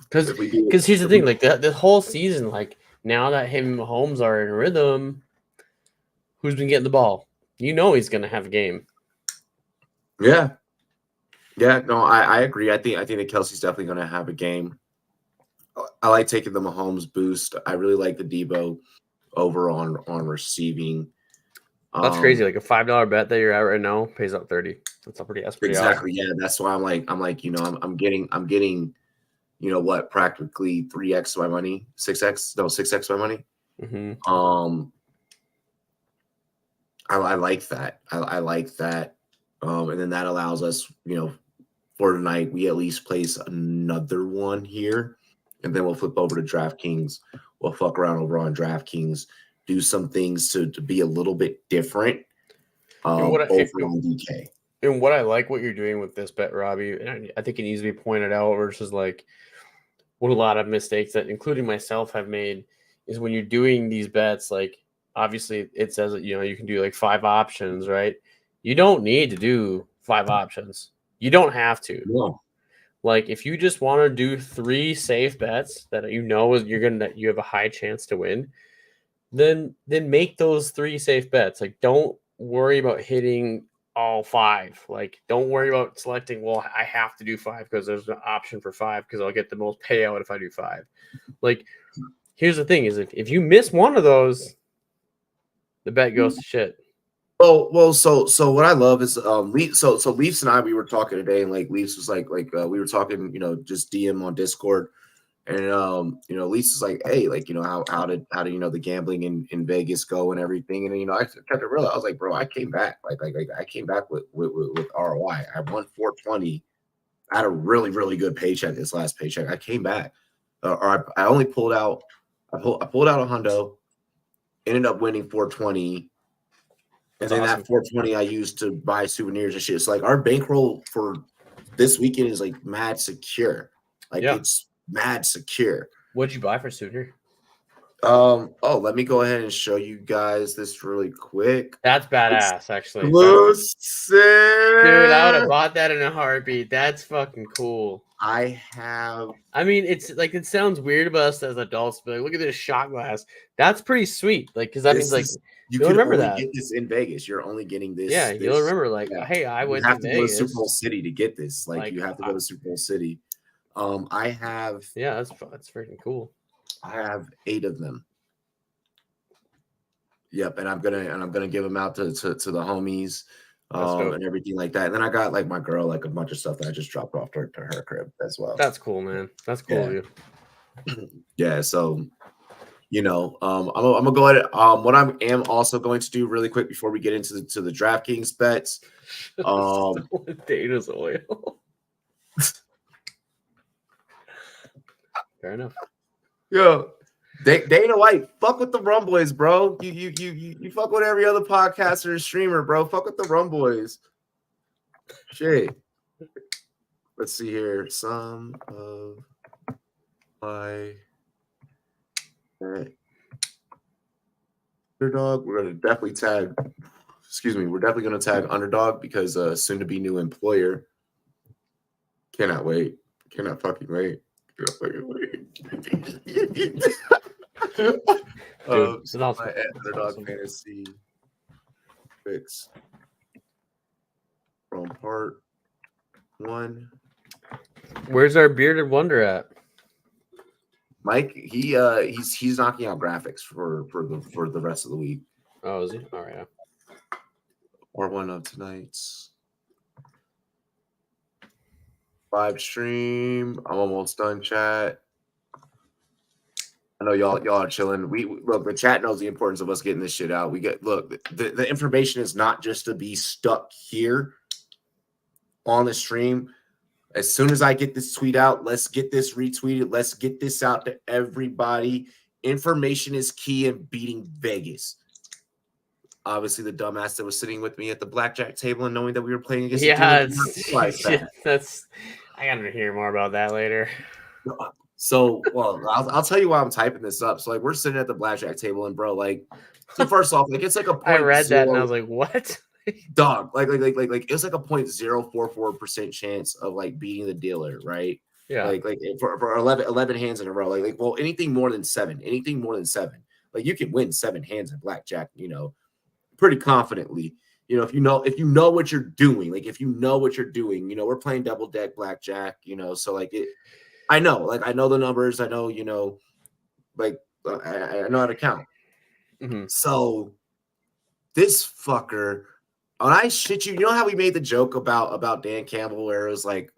Because here's the thing, like the whole season, like now that him and Mahomes are in rhythm, who's been getting the ball? He's going to have a game. Yeah. No, I agree. I think that Kelce's definitely going to have a game. I like taking the Mahomes boost. I really like the Debo over on receiving. That's crazy. Like a $5 bet that you're at right now pays out 30. That's pretty exactly awesome. Yeah, that's why I'm getting practically 3x my money, 6x my money. Mm-hmm. I like that. I like that. And then that allows us, for tonight, we at least place another one here, and then we'll flip over to DraftKings. We'll fuck around over on DraftKings, do some things to be a little bit different over on DK. And what I like what you're doing with this bet, Robbie, and I think it needs to be pointed out versus like what a lot of mistakes that, including myself, have made is when you're doing these bets, like obviously it says that, you can do like 5 options, right? You don't need to do 5 options. You don't have to. No. Like if you just want to do 3 safe bets that you have a high chance to win, then make those 3 safe bets. Like don't worry about hitting all 5. Like don't worry about selecting, well, I have to do 5 because there's an option for 5 because I'll get the most payout if I do 5. Like here's the thing is if you miss one of those, the bet goes to shit. Well, so what I love is Leafs and I, we were talking today, and like Leafs was like we were talking, just DM on Discord, and Leafs is like, hey, like how did the gambling in Vegas go and everything, and I kept it real. I was like, bro, I came back like I came back with ROI. I won 420. I had a really, really good paycheck this last paycheck. I came back, or I only pulled out. I pulled out a hundo, ended up winning 420. And then that 420 I used to buy souvenirs and shit. It's like our bankroll for this weekend is like mad secure. Like it's mad secure. What'd you buy for souvenir? Let me go ahead and show you guys this really quick. That's badass, actually. Exclusive. Dude, I would have bought that in a heartbeat. That's fucking cool. I mean, it's like it sounds weird about us as adults, but look at this shot glass. That's pretty sweet. Like, because that means like you'll remember that. Get this in Vegas. You're only getting this. Yeah, you'll remember like, hey, I went to Vegas. Go to Super Bowl City to get this. Like you have to go to Super Bowl City. I have. Yeah, that's freaking cool. I have 8 of them. Yep, and I'm gonna give them out to the homies, and everything like that. And then I got like my girl like a bunch of stuff that I just dropped off to her crib as well. That's cool, man. That's cool of you. Yeah, so I'm gonna go ahead. What I am also going to do really quick before we get into the DraftKings bets. Data's oil. Fair enough. Yo, Dana White, fuck with the Rum Boys, bro. You fuck with every other podcaster and streamer, bro. Fuck with the Rum Boys. Shit. Let's see here. Some of my underdog. We're gonna definitely tag excuse me, we're definitely going to tag underdog because soon to be new employer. Cannot wait. Cannot fucking wait. Cannot fucking wait. Dude, it's So awesome. my underdog Awesome. fantasy picks from part 1. Where's our bearded wonder at? Mike, he's knocking out graphics for the rest of the week. Oh, is he? All right. Yeah. Part 1 of tonight's live stream. I'm almost done, chat. I know y'all are chilling. We look, the chat knows the importance of us getting this shit out. We get the information is not just to be stuck here on the stream. As soon as I get this tweet out, let's get this retweeted. Let's get this out to everybody. Information is key in beating Vegas. Obviously, the dumbass that was sitting with me at the blackjack table and knowing that we were playing against that's. I gotta hear more about that later. So, well, I'll tell you why I'm typing this up. So, like, we're sitting at the blackjack table, and bro, like, so first off, like, it's like a point. I read that and I was like, what? Dog, like it was like a 0.044% chance of like beating the dealer, right? Yeah. Like for 11 hands in a row. Like, well, anything more than 7, like you can win 7 hands in blackjack, pretty confidently. If you know what you're doing, we're playing double deck blackjack, so like I know the numbers, I know, like I know how to count. Mm-hmm. So this fucker, when I shit you know how we made the joke about Dan Campbell, where it was like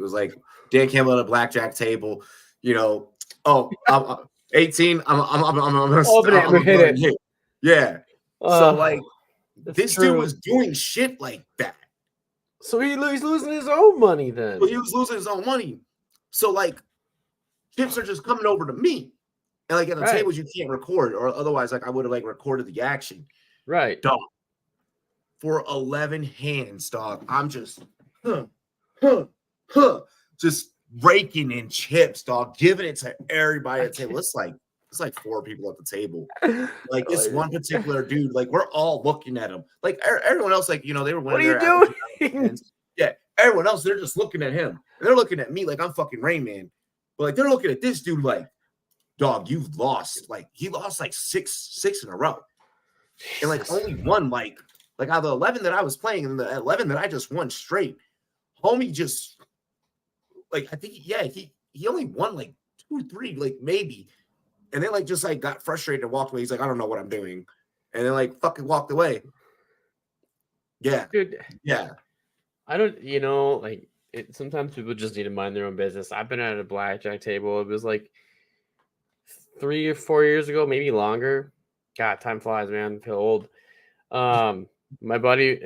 Dan Campbell at a blackjack table, I'm 18, I'm gonna hit it. Yeah. So like this dude was doing shit like that. So he's losing his own money then. Well, he was losing his own money. So like chips are just coming over to me. And like at the tables you can't record, or otherwise like I would have like recorded the action. Right. Dog. For 11 hands, dog. I'm just just raking in chips, dog, giving it to everybody at the table. It's like 4 people at the table. Like this one particular dude, like we're all looking at him. Like everyone else, like, they were winning. What are you doing? Yeah, everyone else, they're just looking at him. And they're looking at me like I'm fucking Rain Man. But like they're looking at this dude like, dog, you've lost. Like he lost like six in a row. And like only one like out of the 11 that I was playing and the 11 that I just won straight, homie just like, I think, he only won like 2 or 3, like maybe. And then like just like got frustrated and walked away. He's like, I don't know what I'm doing. And then like fucking walked away. Yeah. Dude. Yeah. I don't, like sometimes people just need to mind their own business. I've been at a blackjack table. It was like 3 or 4 years ago, maybe longer. God, time flies, man. I feel old. My buddy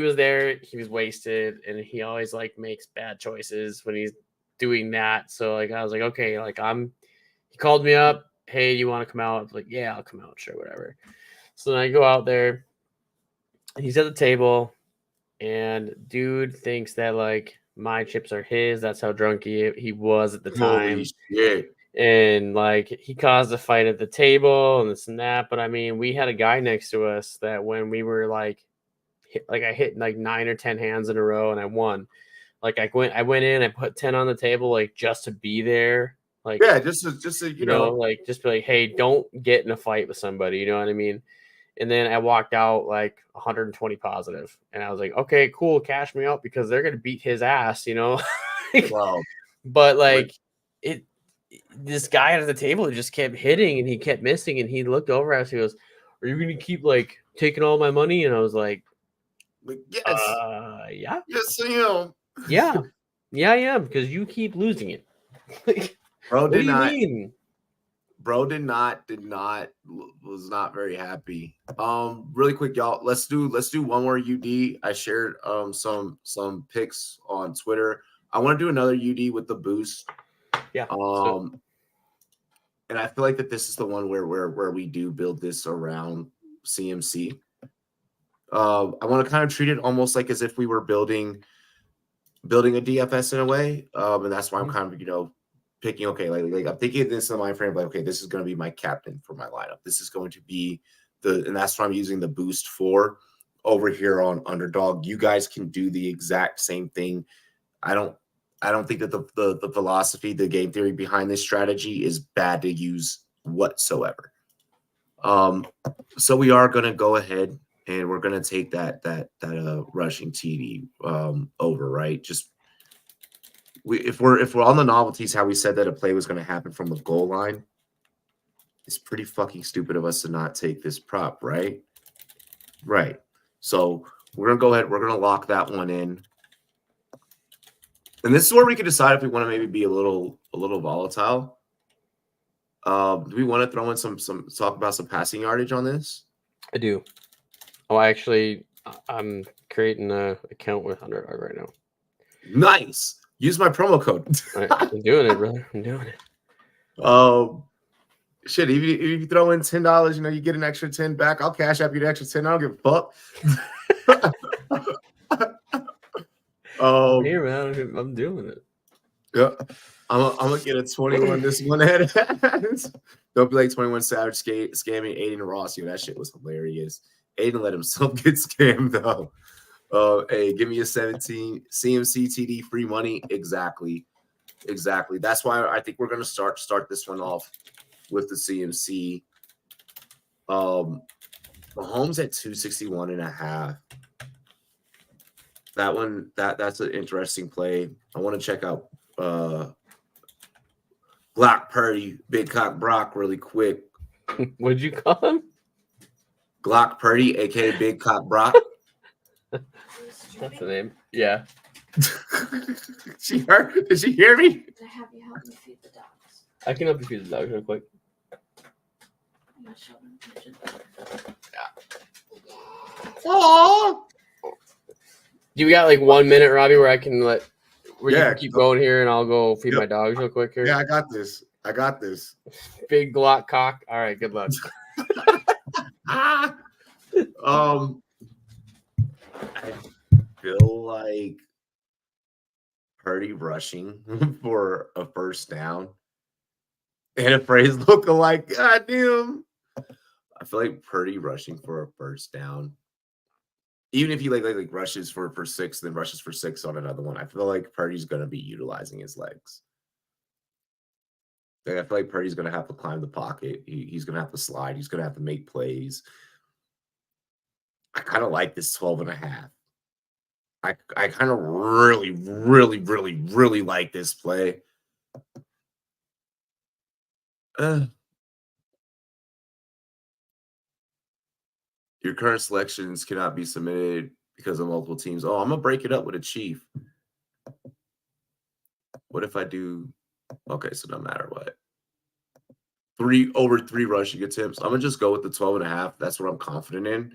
was there. He was wasted, and he always like makes bad choices when he's doing that. So like I was like, okay, like he called me up, hey, you want to come out? I was like, yeah, I'll come out, sure, whatever. So then I go out there, he's at the table, and dude thinks that like my chips are his. That's how drunk he was at the time. Holy shit. And like he caused a fight at the table and this and that. But I mean, we had a guy next to us that when we were I hit like 9 or 10 hands in a row and I won. Like I went in, I put 10 on the table, like just to be there. Like, yeah, just so you know, like just be like, hey, don't get in a fight with somebody. You know what I mean? And then I walked out like 120 positive, and I was like, okay, cool, cash me out because they're gonna beat his ass, Wow. But like this guy at the table just kept hitting and he kept missing, and he looked over at us. He goes, "Are you going to keep like taking all my money?" And I was like, yes, yeah, yes, I am. yeah, I am, because you keep losing it. Bro did not. Mean? Bro did not was not very happy. Really quick, y'all. Let's do one more UD. I shared some pics on Twitter. I want to do another UD with the boost. Yeah. And I feel like that this is the one where we do build this around CMC. I want to kind of treat it almost like as if we were building a DFS in a way. And that's why I'm kind of, picking, okay, like I'm thinking this in the mind frame, like, okay, this is going to be my captain for my lineup. This is going to be and that's what I'm using the boost for. over here on Underdog. You guys can do the exact same thing. I don't think that the philosophy, the game theory behind this strategy is bad to use whatsoever. So we are going to go ahead and we're going to take that rushing TD over, right? Just if we're on the novelties, how we said that a play was going to happen from the goal line, it's pretty fucking stupid of us to not take this prop, right? Right. So we're going to go ahead. We're going to lock that one in. And this is where we can decide if we want to maybe be a little volatile. Do we want to throw in some talk about some passing yardage on this? I do. Oh, I'm creating an account with Underdog right now. Nice. Use my promo code. I'm doing it, brother. I'm doing it. Shit, if you throw in $10, you get an extra 10 back. I'll cash up you the extra 10. I don't give a fuck. Here, man, I'm doing it. Yeah, I'm gonna get a 21 this one. Don't be like 21 Savage scamming Aiden Ross. That shit was hilarious. Aiden let himself get scammed though. Hey, give me a 17 CMC TD free money. Exactly. That's why I think we're gonna start this one off with the CMC. Mahomes at 261.5. That one, that's an interesting play. I want to check out Glock Purdy, Big Cock Brock really quick. What'd you call him? Glock Purdy, aka Big Cock Brock. That's the name. Yeah. Did she hear me? To have you help me feed the dogs. I can help you feed the dogs real quick. I'm gonna show them the kitchen. Oh. You got like 1 minute, Robbie, where I can you can keep go. going here and I'll go feed my dogs real quick here. Yeah, I got this. Big Glock cock. All right, good luck. I feel like Purdy rushing for a first down and a phrase lookalike. God damn. I feel like Purdy rushing for a first down. Even if he like rushes for 6, then rushes for 6 on another one, I feel like Purdy's going to be utilizing his legs. I feel like Purdy's going to have to climb the pocket. He's going to have to slide. He's going to have to make plays. I kind of like this 12.5. I kind of really, really, really, really like this play. Your current selections cannot be submitted because of multiple teams. Oh, I'm going to break it up with a chief. What if I do? Okay, so no matter what. 3 rushing attempts. I'm going to just go with the 12.5. That's what I'm confident in.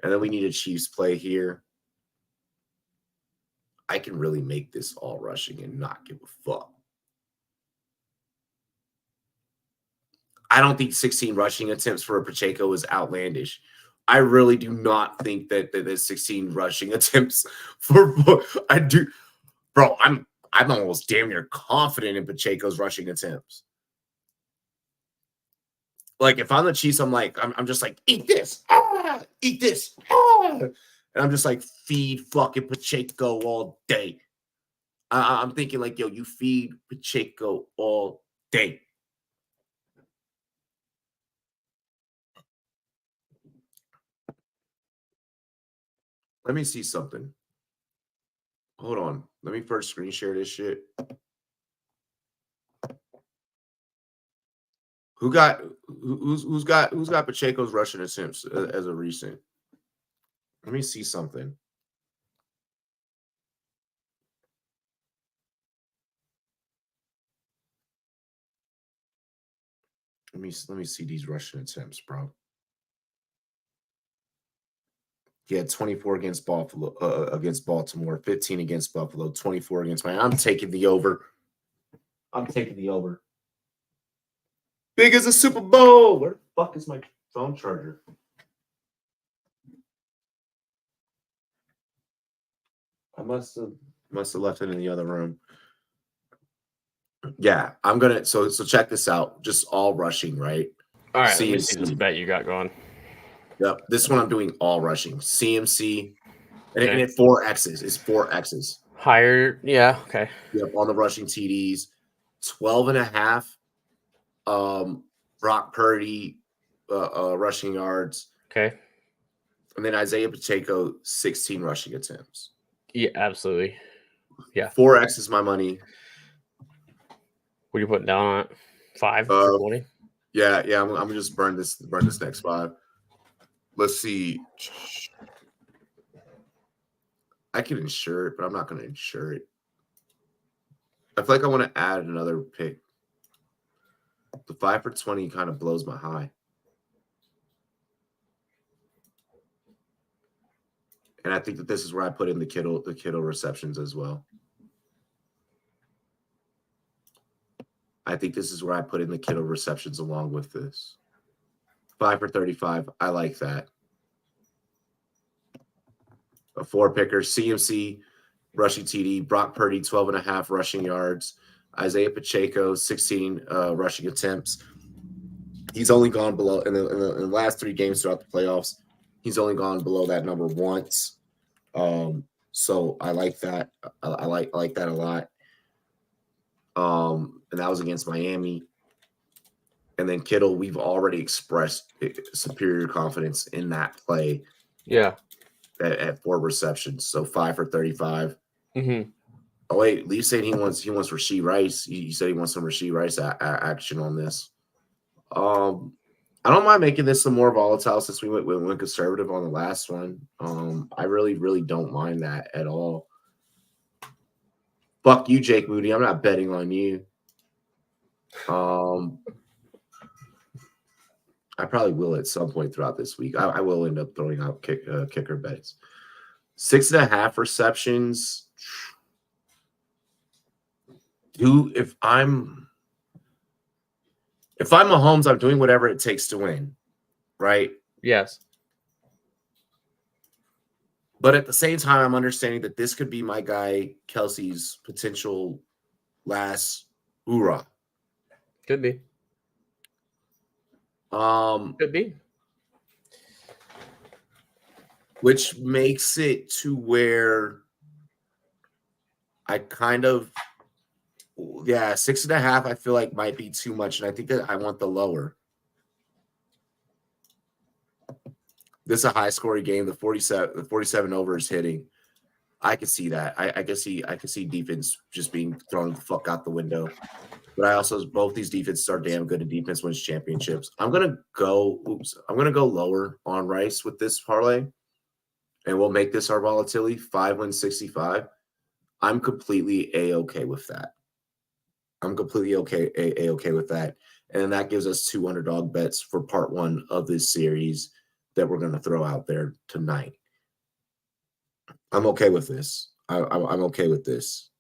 And then we need a Chiefs play here. I can really make this all rushing and not give a fuck. I don't think 16 rushing attempts for a Pacheco is outlandish. I really do not think that there's 16 rushing attempts for I do, bro. I'm almost damn near confident in Pacheco's rushing attempts. Like if I'm the Chiefs, I'm just like eat this, eat this, and I'm just like feed fucking Pacheco all day. I'm thinking like, yo, you feed Pacheco all day. Let me see something. Hold on. Let me first screen share this shit. Who's got Pacheco's rushing attempts as a recent? Let me see something. Let me see these rushing attempts, bro. He had 24 against Baltimore, 15 against Buffalo, 24 against Miami. I'm taking the over. Big as a Super Bowl. Where the fuck is my phone charger? I must have left it in the other room. Yeah, I'm gonna. So check this out. Just all rushing, right? All right. Let me see this bet you got going. Yep. This one I'm doing all rushing. CMC. And Okay. it's 4 X's. It's 4 X's. Higher. Yeah. Okay. Yep. On the rushing TDs. 12.5. Brock Purdy rushing yards. Okay. And then Isaiah Pacheco, 16 rushing attempts. Yeah, absolutely. Yeah. 4X is my money. What are you putting down on it? 5 for 20? Yeah. I'm gonna just burn this next 5. Let's see. I can insure it, but I'm not gonna insure it. I feel like I want to add another pick. The 5 for 20 kind of blows my high. And I think that this is where I put in the Kittle receptions as well. I think this is where I put in the Kittle receptions along with this. 5 for 35. I like that. A 4 picker. CMC, rushing TD. Brock Purdy, 12.5 rushing yards. Isaiah Pacheco, 16 rushing attempts. He's only gone below in the last 3 games throughout the playoffs. He's only gone below that number once. So I like that. I like that a lot. And that was against Miami. And then Kittle, we've already expressed superior confidence in that play. Yeah. At 4 receptions, so 5 for 35. Mm-hmm. Oh wait, Lee's saying he wants Rashee Rice. He said he wants some Rashee Rice action on this. I don't mind making this some more volatile since we went conservative on the last one. I really don't mind that at all. Fuck you, Jake Moody. I'm not betting on you. I probably will at some point throughout this week. I will end up throwing out kicker bets. 6.5 receptions. If I'm Mahomes, I'm doing whatever it takes to win, right? Yes. But at the same time, I'm understanding that this could be my guy Kelsey's potential last hoorah. Could be. Could be. Which makes it to where I kind of 6.5 I feel like might be too much, and I think that I want the lower. This is a high scoring game. The 47 over is hitting. I can see that. I can see defense just being thrown the fuck out the window. But I also both these defenses are damn good, and defense wins championships. I'm gonna go lower on Rice with this parlay, and we'll make this our volatility 5 wins 65. I'm completely a-okay with that. I'm completely okay with that. And that gives us 2 underdog bets for part 1 of this series that we're going to throw out there tonight. I'm okay with this. I'm okay with this.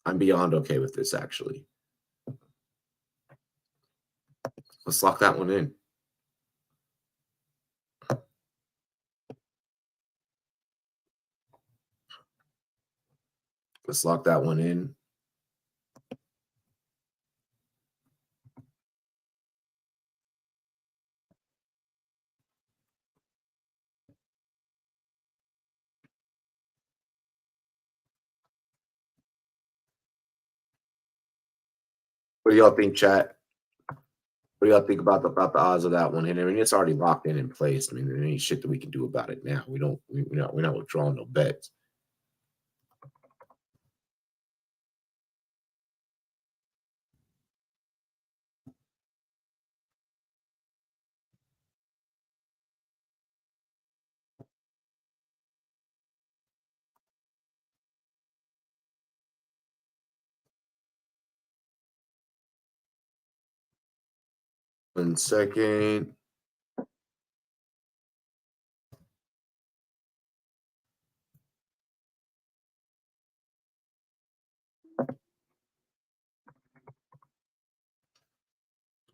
I'm beyond okay with this, actually. Let's lock that one in. Let's lock that one in. What do y'all think, chat? What do y'all think about the odds of that one? And I mean, it's already locked in place. I mean, there ain't shit that we can do about it now. We're not withdrawing no bets. One second.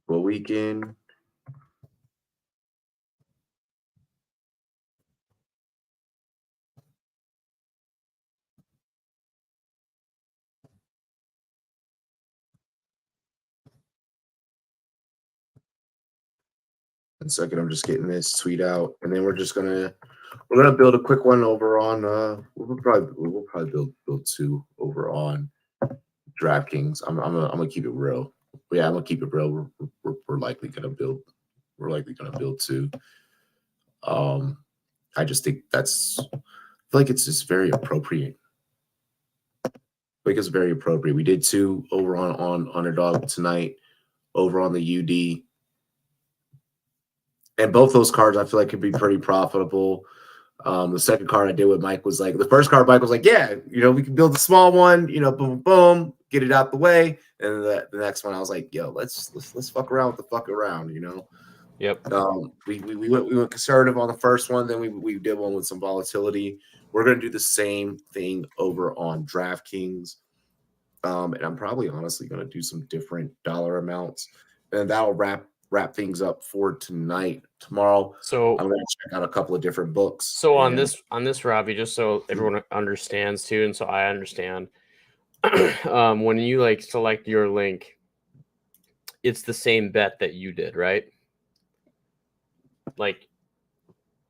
Well, weekend. 1 second. I'm just getting this tweet out, and then we're gonna build a quick one over on. We'll probably build 2 over on DraftKings. I'm gonna keep it real. Yeah, I'm gonna keep it real. We're likely gonna build. We're likely gonna build 2. I just think I feel like it's just very appropriate. It's very appropriate. We did 2 over on Underdog tonight, over on the UD. And both those cards I feel like could be pretty profitable. The second card I did with Mike was like, the first card Mike was like, yeah, we can build a small one, boom, boom, get it out the way. And the next one I was like, yo, let's fuck around with the fuck around, Yep. We went conservative on the first one, then we did one with some volatility. We're gonna do the same thing over on DraftKings. And I'm probably honestly gonna do some different dollar amounts, and that'll wrap things up for tonight. Tomorrow, So I'm gonna check out a couple of different books. So on this, Robbie, just so everyone understands too, and so I understand, when you select your link, it's the same bet that you did, right?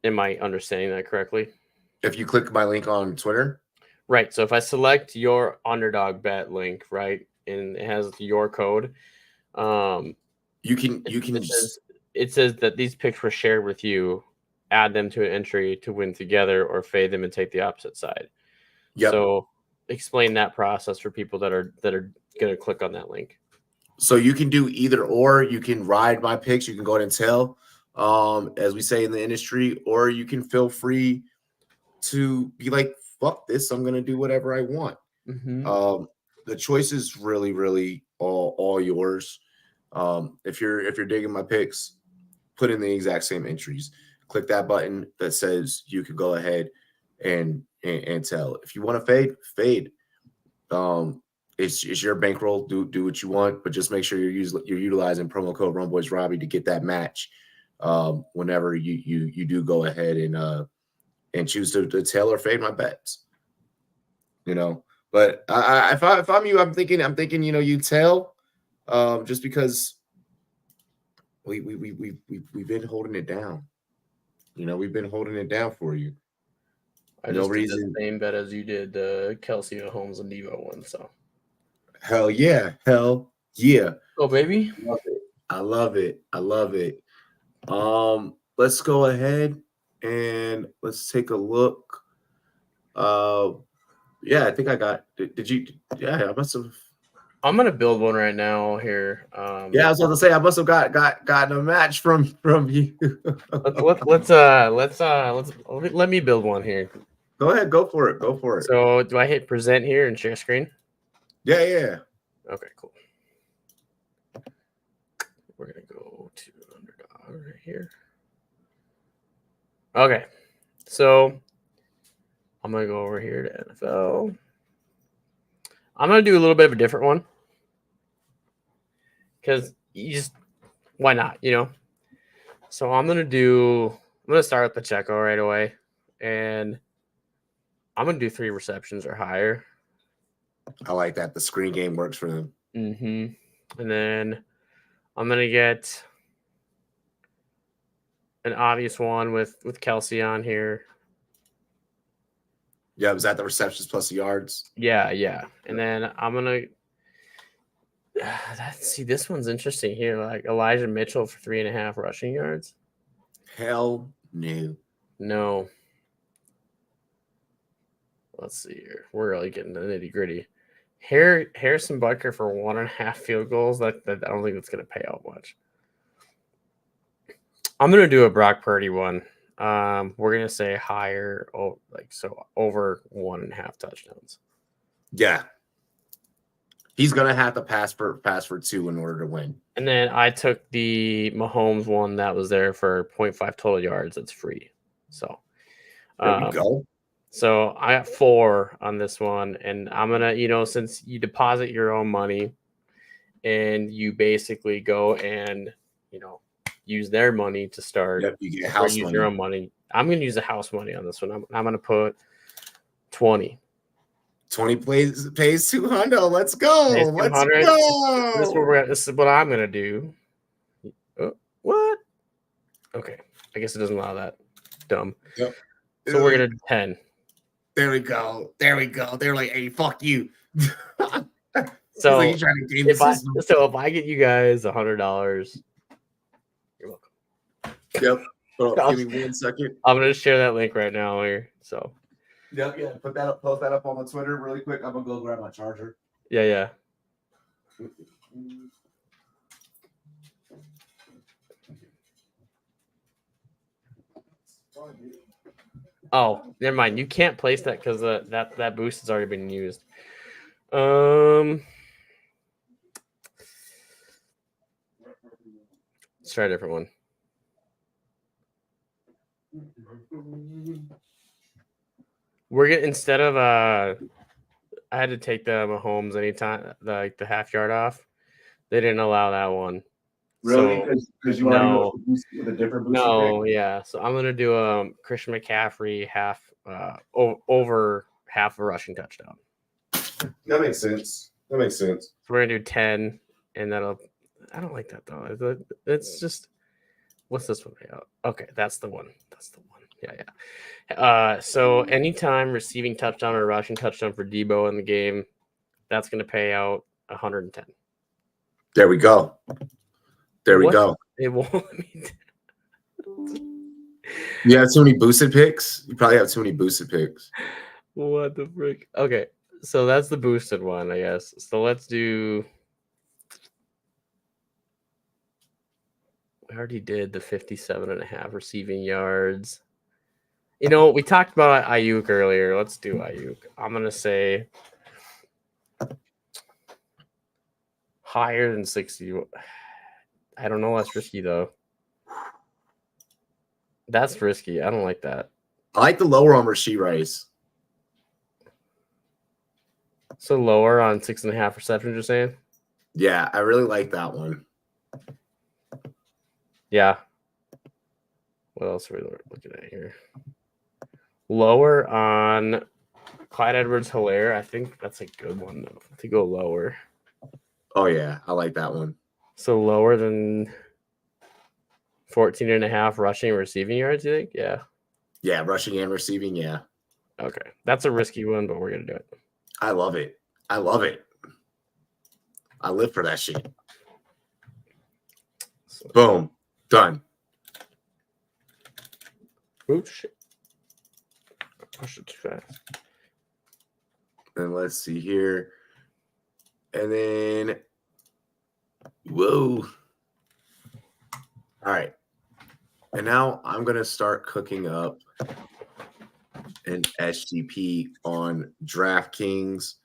Am I understanding that correctly? If you click my link on Twitter, right. So if I select your underdog bet link, right, and it has your code, you can. It says that these picks were shared with you. Add them to an entry to win together, or fade them and take the opposite side. Yep. So explain that process for people that are going to click on that link. So you can do either or. You can ride my picks. You can go ahead and tell, as we say in the industry, or you can feel free to be like, fuck this, I'm going to do whatever I want. Mm-hmm. The choice is really, really all yours. If you're digging my picks, put in the exact same entries. Click that button that says you can go ahead and tell. If you want to fade. It's your bankroll. Do what you want, but just make sure you're utilizing promo code RunBoysRobbie to get that match. Whenever you do go ahead and choose to tail or fade my bets. But if I'm you, I'm thinking you tail, just because we've been holding it down. We've been holding it down for you. I just did the same bet as you did the Kelsey, Holmes, and Devo one. So hell yeah. Oh baby, I love it. Let's go ahead and let's take a look. Yeah, I think I got. Did you? Yeah, I must have. I'm gonna build one right now here. Yeah, I was about to say I must have gotten a match from you. Let me build one here. Go ahead, go for it. So do I hit present here and share screen? Yeah. Okay, cool. We're gonna go to underdog right here. Okay, so I'm gonna go over here to NFL. I'm gonna do a little bit of a different one because why not? So I'm gonna start with Pacheco right away, and I'm gonna do 3 receptions or higher. I like that. The screen game works for them. Mm-hmm. And then I'm gonna get an obvious one with Kelsey on here. Yeah, was that the receptions plus the yards? Yeah. And then I'm gonna see, this one's interesting here. Like Elijah Mitchell for 3.5 rushing yards. Hell no. No. Let's see here. We're really getting the nitty gritty. Harrison Butker for 1.5 field goals. That I don't think that's gonna pay out much. I'm gonna do a Brock Purdy one. We're gonna say higher, over 1.5 touchdowns. Yeah, he's gonna have to pass for 2 in order to win. And then I took the Mahomes one that was there for 0.5 total yards. That's free. So there we go. So I got 4 on this one, and I'm gonna, since you deposit your own money, and you basically go and use their money to start. Yep, you get house money. Your own money. I'm gonna use the house money on this one. I'm gonna put 20. 20 pays 200. Let's go. Let's go. This is what I'm gonna do. What? Okay. I guess it doesn't allow that. Dumb. Yep. So we're gonna do 10. There we go. They're like, hey, fuck you. So he's trying to game the system. if I get you guys $100, you're welcome. Yep. Hold on, give me 1 second. I'm gonna share that link right now here. So Yep, yeah. Put that up, post that up on the Twitter really quick. I'm gonna go grab my charger. yeah. Oh, never mind. You can't place that because that boost has already been used. Let's try a different one. We're getting instead of I had to take the Mahomes anytime the half yard off. They didn't allow that one. Really? Because you already with a different boost. No, yeah. So I'm gonna do Christian McCaffrey half over half a rushing touchdown. That makes sense. So we're gonna do 10, and that'll. I don't like that though. It's just. What's this one? Okay, that's the one. Yeah. So anytime receiving touchdown or rushing touchdown for Debo in the game, that's gonna pay out 110. There we go. We go. It won't let me. You have too many boosted picks. You probably have too many boosted picks. What the frick? Okay, so that's the boosted one, I guess. So let's do. We already did the 57.5 receiving yards. You know, we talked about Ayuk earlier. Let's do Ayuk. I'm gonna say higher than 60. I don't know. That's risky though. That's risky. I don't like that. I like the lower on Rashee Rice. So lower on 6.5 receptions, you're saying? Yeah, I really like that one. Yeah. What else are we looking at here? Lower on Clyde Edwards-Helaire. I think that's a good one though, to go lower. Oh yeah, I like that one. So lower than 14.5 rushing and receiving yards, you think? Yeah. Yeah, rushing and receiving, yeah. Okay. That's a risky one, but we're going to do it. I love it. I live for that shit. So, boom. Done. Oops, shit. Push it too fast. And let's see here. And then, whoa. All right. And now I'm going to start cooking up an SGP on DraftKings.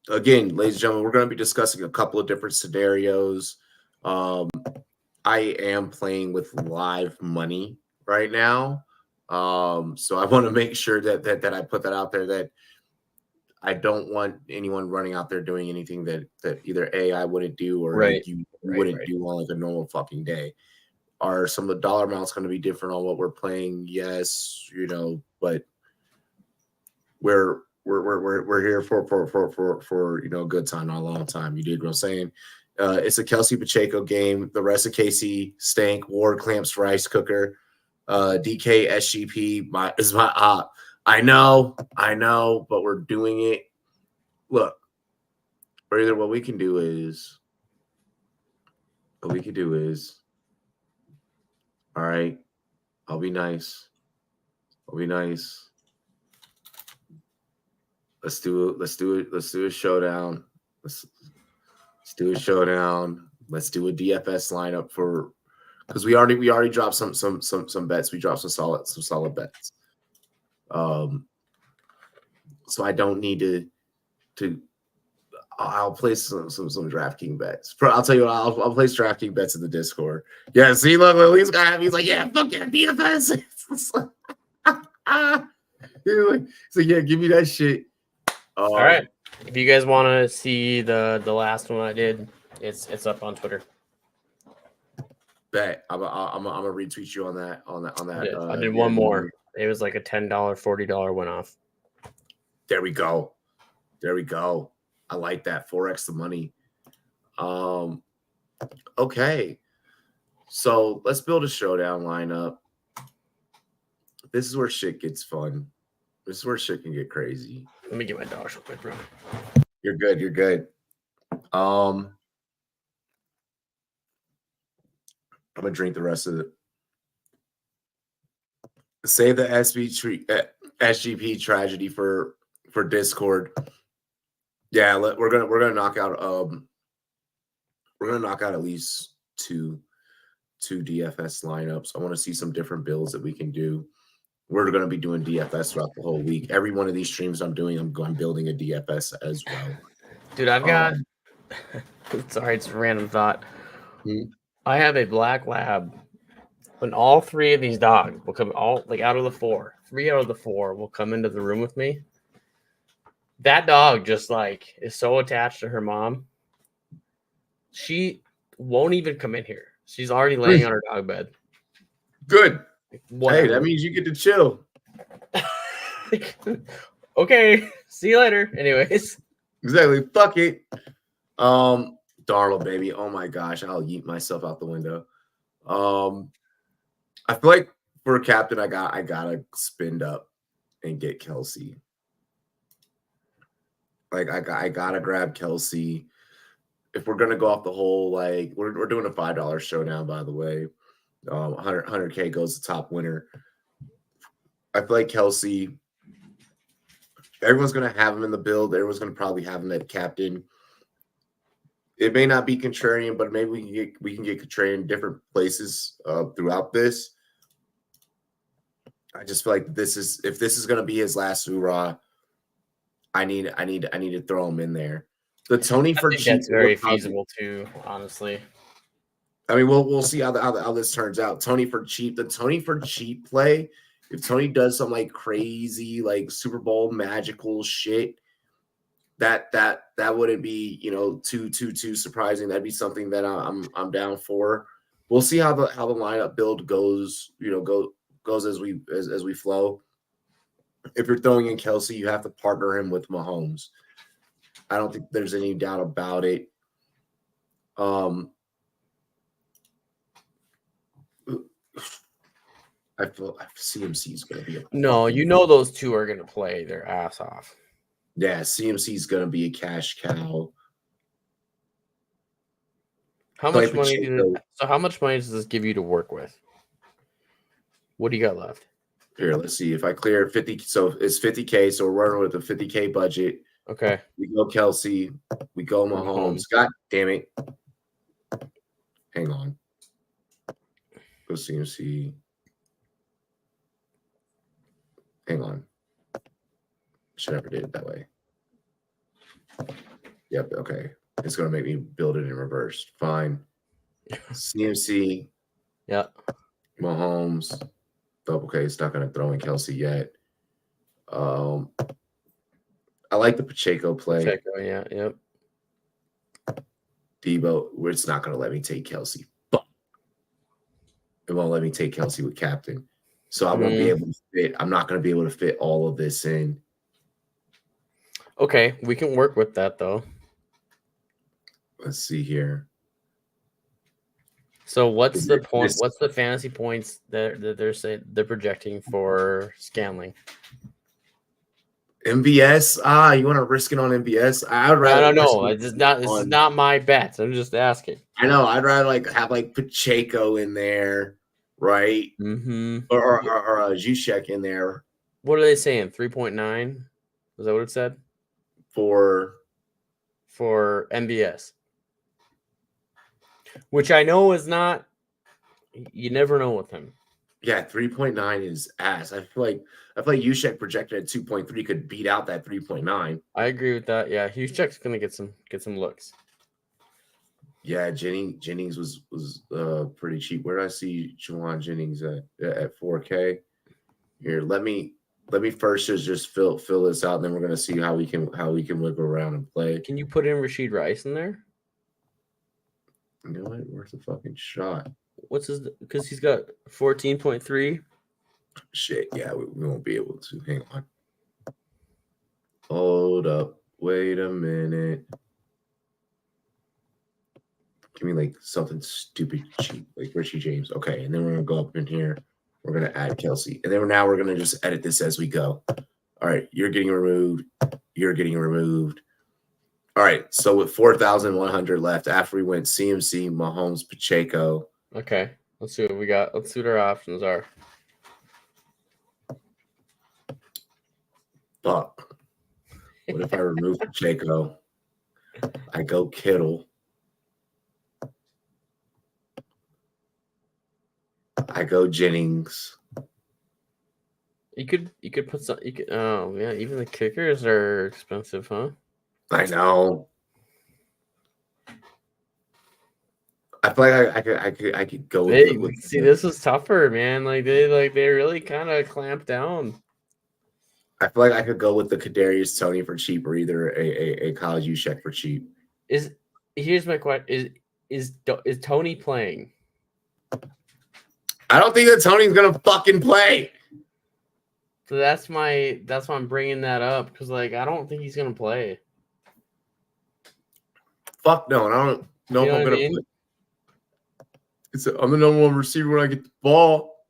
Again, ladies and gentlemen, we're going to be discussing a couple of different scenarios. I am playing with live money right now. So I want to make sure that I put that out there, that I don't want anyone running out there doing anything that either A, I wouldn't do, or you wouldn't do on like a normal fucking day. Are some of the dollar amounts going to be different on what we're playing? Yes, but we're here for a good time, not a long time. You did what I'm saying. It's a Kelsey Pacheco game. The rest of KC stank. Ward clamps rice cooker. DK SGP is my op. I know, but we're doing it. Look, what we can do is, all right, I'll be nice. Let's do a showdown. Let's do a showdown. Let's do a DFS lineup because we already dropped some bets. We dropped some solid bets. So I don't need to. I'll place some DraftKings bets. I'll tell you what, I'll place DraftKings bets in the Discord. Yeah, see, look, he's like, yeah, fuck yeah, DFS. So yeah, give me that shit. All right. If you guys want to see the last one I did, it's up on Twitter. Bet I'm gonna retweet you on that. I did one more. It was like a $10, $40 went off. There we go. I like that. 4x the money. Okay. So let's build a showdown lineup. This is where shit gets fun. This is where shit can get crazy. Let me get my dogs real quick, bro. You're good. You're good. I'm gonna drink the rest of it. Save the SGP tragedy for Discord. Yeah, we're gonna knock out at least two DFS lineups. I want to see some different builds that we can do. We're going to be doing DFS throughout the whole week. Every one of these streams I'm doing, I'm building a DFS as well. Dude, I've got. Sorry, it's a random thought. I have a black lab, and all three of these dogs will come out of the four. 3 out of the 4 will come into the room with me. That dog just is so attached to her mom. She won't even come in here. She's already laying on her dog bed. Good. Hey, that means you get to chill. Okay, see you later. Anyways. Exactly. Fuck it. Darnold, baby. Oh my gosh, I'll yeet myself out the window. I feel like for a captain, I gotta spin up and get Kelsey. Like I gotta grab Kelsey. If we're gonna go off the whole, we're doing a $5 showdown, by the way. 100K goes to top winner. I feel like Kelsey, everyone's going to have him in the build. Everyone's going to probably have him at captain. It may not be contrarian, but maybe we can get contrarian in different places throughout this. I just feel like if this is going to be his last hoorah, I need to throw him in there. The Tony for cheap, that's very feasible too, honestly. I mean, we'll see how this turns out. Tony for cheap, the Tony for cheap play. If Tony does some crazy Super Bowl magical shit, that wouldn't be too surprising. That'd be something that I'm down for. We'll see how the lineup build goes. Goes as we flow. If you're throwing in Kelsey, you have to partner him with Mahomes. I don't think there's any doubt about it. I feel CMC is going to be those two are going to play their ass off. Yeah, CMC is going to be a cash cow. How much money does this give you to work with? What do you got left? Here, let's see. If I clear 50, so it's 50K. So we're running with a 50K budget. Okay. We go Kelsey. We go Mahomes. God damn it. Hang on. Go CMC. Hang on. Should never did it that way. Yep. Okay. It's going to make me build it in reverse. Fine. CMC. Yeah. Mahomes. Okay. It's not going to throw in Kelsey yet. I like the Pacheco play. Pacheco, yeah. Yep. Debo, it's not going to let me take Kelsey. But it won't let me take Kelsey with captain. So I won't be able to fit. I'm not going to be able to fit all of this in. Okay, we can work with that though. Let's see here. So what's the point? What's the fantasy points that they're saying they're projecting for Scanling? MBS? You want to risk it on MBS? I don't know. This is not my bet. I'm just asking. I know. I'd rather have Pacheco in there, right? Mm-hmm. Or Zuzek in there. What are they saying? 3.9? Is that what it said? For MBS. Which I know is not. You never know with him. Yeah, 3.9 is ass. I feel like Zuzek projected at 2.3 could beat out that 3.9. I agree with that. Yeah, Zuzek's gonna get some looks. Yeah, Jennings was pretty cheap. Where did I see Juwan Jennings at 4K? Here, let me first just fill this out, and then we're gonna see how we can wiggle around and play. Can you put in Rashid Rice in there? You know what? Where's the fucking shot? What's his? Because he's got 14.3. Shit, yeah, we won't be able to. Hang on. Hold up. Wait a minute. Give me like something stupid cheap, like Richie James. Okay, and then we're gonna go up in here. We're gonna add Kelsey, and then we're gonna just edit this as we go. All right, you're getting removed. You're getting removed. All right, so with 4,100 left, after we went CMC, Mahomes, Pacheco. Okay, let's see what we got. Let's see what our options are. Fuck. What if I remove Pacheco? I go Kittle. I go Jennings. You could put some. You could. Oh yeah, even the kickers are expensive, huh? I know. I feel like I could go with See, this is tougher, man. Like they really kind of clamped down. I feel like I could go with the Kadarius Toney for cheap, or either a college check for cheap. Here's my question: Is Toney playing? I don't think that Tony's gonna fucking play. So that's why I'm bringing that up, because like I don't think he's gonna play. Fuck no, and I don't know if I'm gonna play. I'm the number one receiver when I get the ball.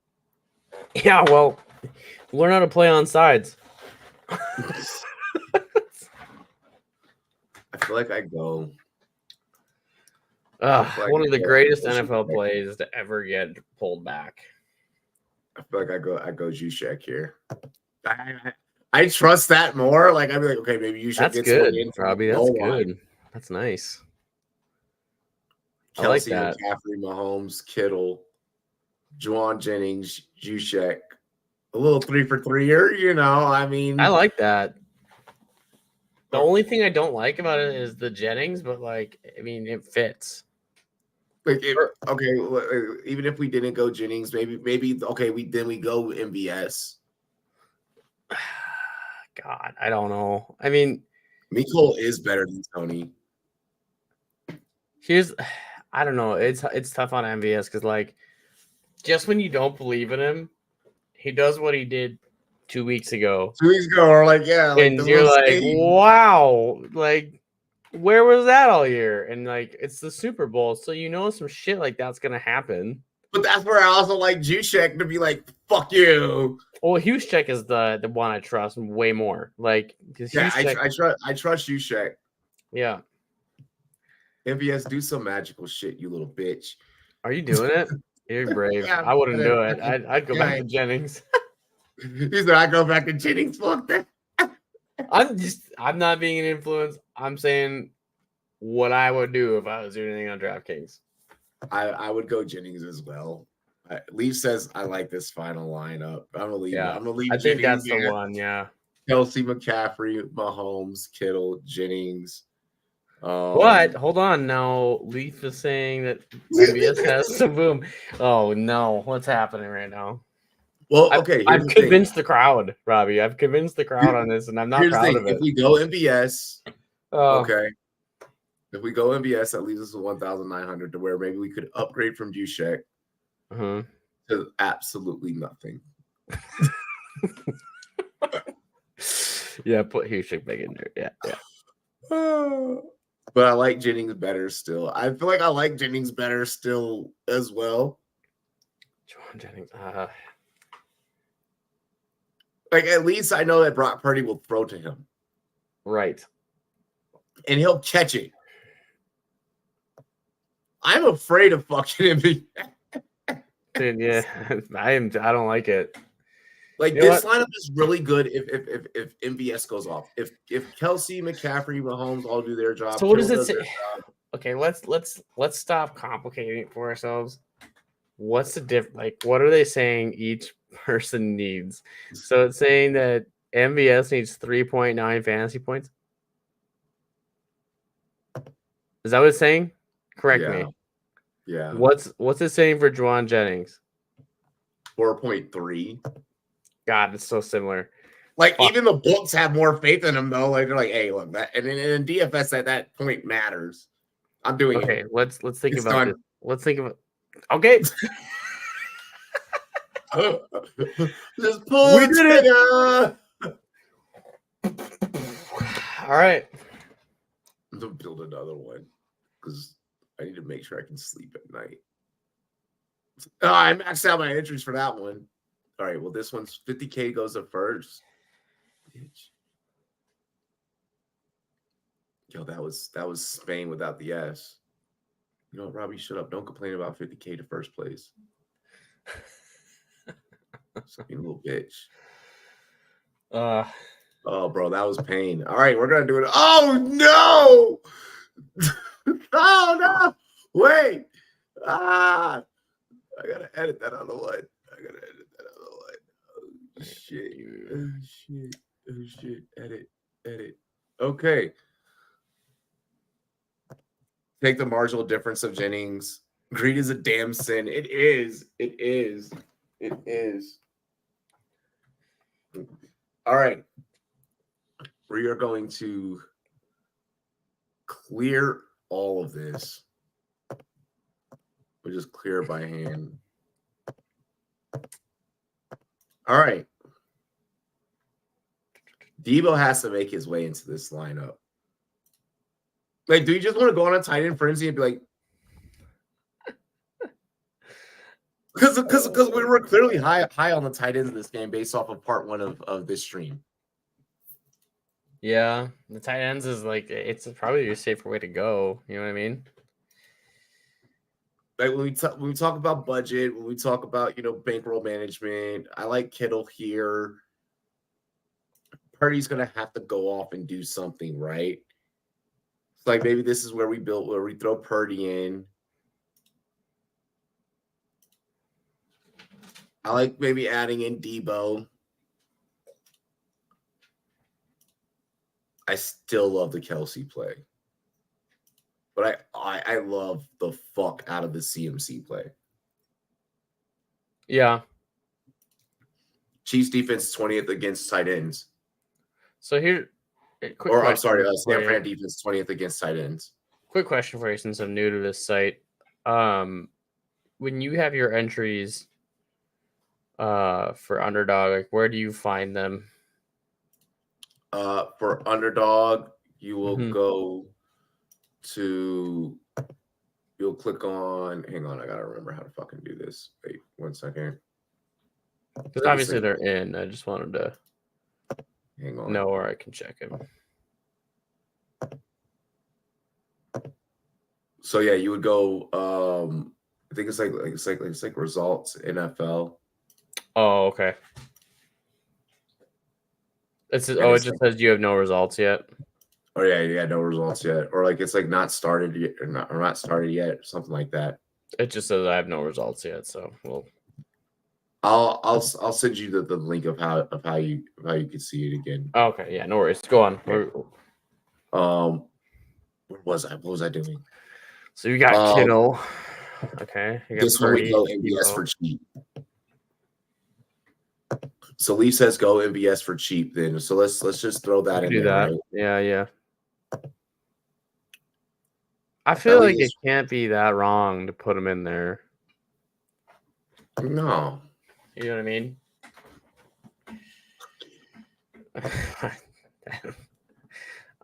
Yeah, well, learn how to play on sides. I feel like I go. One of the greatest NFL plays to ever get pulled back. I feel like I go Juszczyk here. I trust that more. Like I'd be like, okay, maybe you should. That's good, Robbie. That's good. That's nice. Kelsey, I like that. McCaffrey, Mahomes, Kittle, Juwan Jennings, Juszczyk. A little 3 for 3-er, you know. I mean, I like that. The only thing I don't like about it is the Jennings, but like, I mean, it fits. Like, okay, even if we didn't go Jennings, maybe okay, we go MVS. God, I don't know. I mean, Mecole is better than Tony. I don't know. It's tough on MVS because like, just when you don't believe in him, he does what he did 2 weeks ago. 2 weeks ago, or like, yeah, like and you're like, wow, like, where was that all year? And like, it's the Super Bowl, so you know some shit like that's gonna happen. But that's where I also like Juszczyk to be like, fuck you. Well, Juszczyk is the one I trust way more. Like, yeah, I trust Juszczyk. Yeah. MVS, do some magical shit, you little bitch. Are you doing it? You're brave. Yeah, I wouldn't do it. I'd go back to Jennings. He said, I go back to Jennings. Fuck that. I'm not being an influence. I'm saying what I would do if I was doing anything on DraftKings. I would go Jennings as well. Leaf says I like this final lineup. I'm gonna leave. Yeah, I'm gonna leave. I think that's the one. Yeah. Kelsey, McCaffrey, Mahomes, Kittle, Jennings. But hold on now. Leaf is saying that MVS has some boom. Oh no, what's happening right now? Well, okay. I've convinced the crowd, Robbie. I've convinced the crowd on this, and I'm not proud of it. If we go MVS, okay. If we go MVS, that leaves us with 1,900 to where maybe we could upgrade from Juszczyk to absolutely nothing. Yeah, put Juszczyk back in there. Yeah. But I like Jennings better still. I feel like I like Jennings better still as well. Juwan Jennings. Like, at least I know that Brock Purdy will throw to him. Right. And he'll catch it. I'm afraid of fucking him. Dude, yeah. I don't like it. Like, this lineup is really good if MVS goes off. If Kelsey, McCaffrey, Mahomes all do their job. So what does it say? Okay, let's stop complicating it for ourselves. What's the difference? Like, what are they saying each person needs? So it's saying that MVS needs 3.9 fantasy points. Is that what it's saying? Correct me. Yeah. What's it saying for Juwan Jennings? 4.3. God, it's so similar. Like, even the books have more faith in him, though. Like, they're like, hey, look, that, and in DFS, that point matters. I'm doing it. Okay, let's think about this. Let's think about. Okay. Just pull we did it. All right. I'm gonna build another one because I need to make sure I can sleep at night. Oh, I maxed out my entries for that one. All right, well, this one's 50K goes up first. Bitch. Yo, that was Spain without the S. You know, Robbie, shut up. Don't complain about 50K to first place. So, you little bitch. Oh, bro, that was pain. All right, we're gonna do it. Oh no! Oh no! Wait! I gotta edit that on the one. Oh shit! Oh shit! Oh shit! Edit. Okay. Take the marginal difference of Jennings. Greed is a damn sin. It is. All right. We are going to clear all of this. We'll just clear it by hand. All right. Debo has to make his way into this lineup. Like, do you just want to go on a tight end frenzy and be like, because we were clearly high on the tight ends in this game based off of part one of this stream. Yeah, the tight ends is like it's probably a safer way to go. You know what I mean? Like when we talk about budget, when we talk about bankroll management, I like Kittle here. Purdy's gonna have to go off and do something, right? It's like maybe this is where we throw Purdy in. I like maybe adding in Debo. I still love the Kelsey play. But I love the fuck out of the CMC play. Yeah. Chiefs defense 20th against tight ends. So here, I'm sorry, San Fran defense 20th against tight ends. Quick question for you since I'm new to this site. When you have your entries for underdog, like where do you find them? For underdog, you will go to, you'll click on, hang on, I gotta remember how to fucking do this. Wait 1 second. Because obviously they're in. I just wanted to know where I can check them. So yeah, you would go. I think it's like results NFL. Oh, okay. It just says you have no results yet. Oh yeah, no results yet, or like it's like not started yet, or not started yet, something like that. It just says I have no results yet, so I'll send you the link of how you can see it again. Okay, yeah, no worries. Go on. Okay. Where was I? What was I doing? So you got Kittle. Okay. You got this one we go MBS for cheap. So Lee says go MBS for cheap then. So let's just throw that in there. Right? Yeah. I feel like it can't be that wrong to put him in there. No. You know what I mean?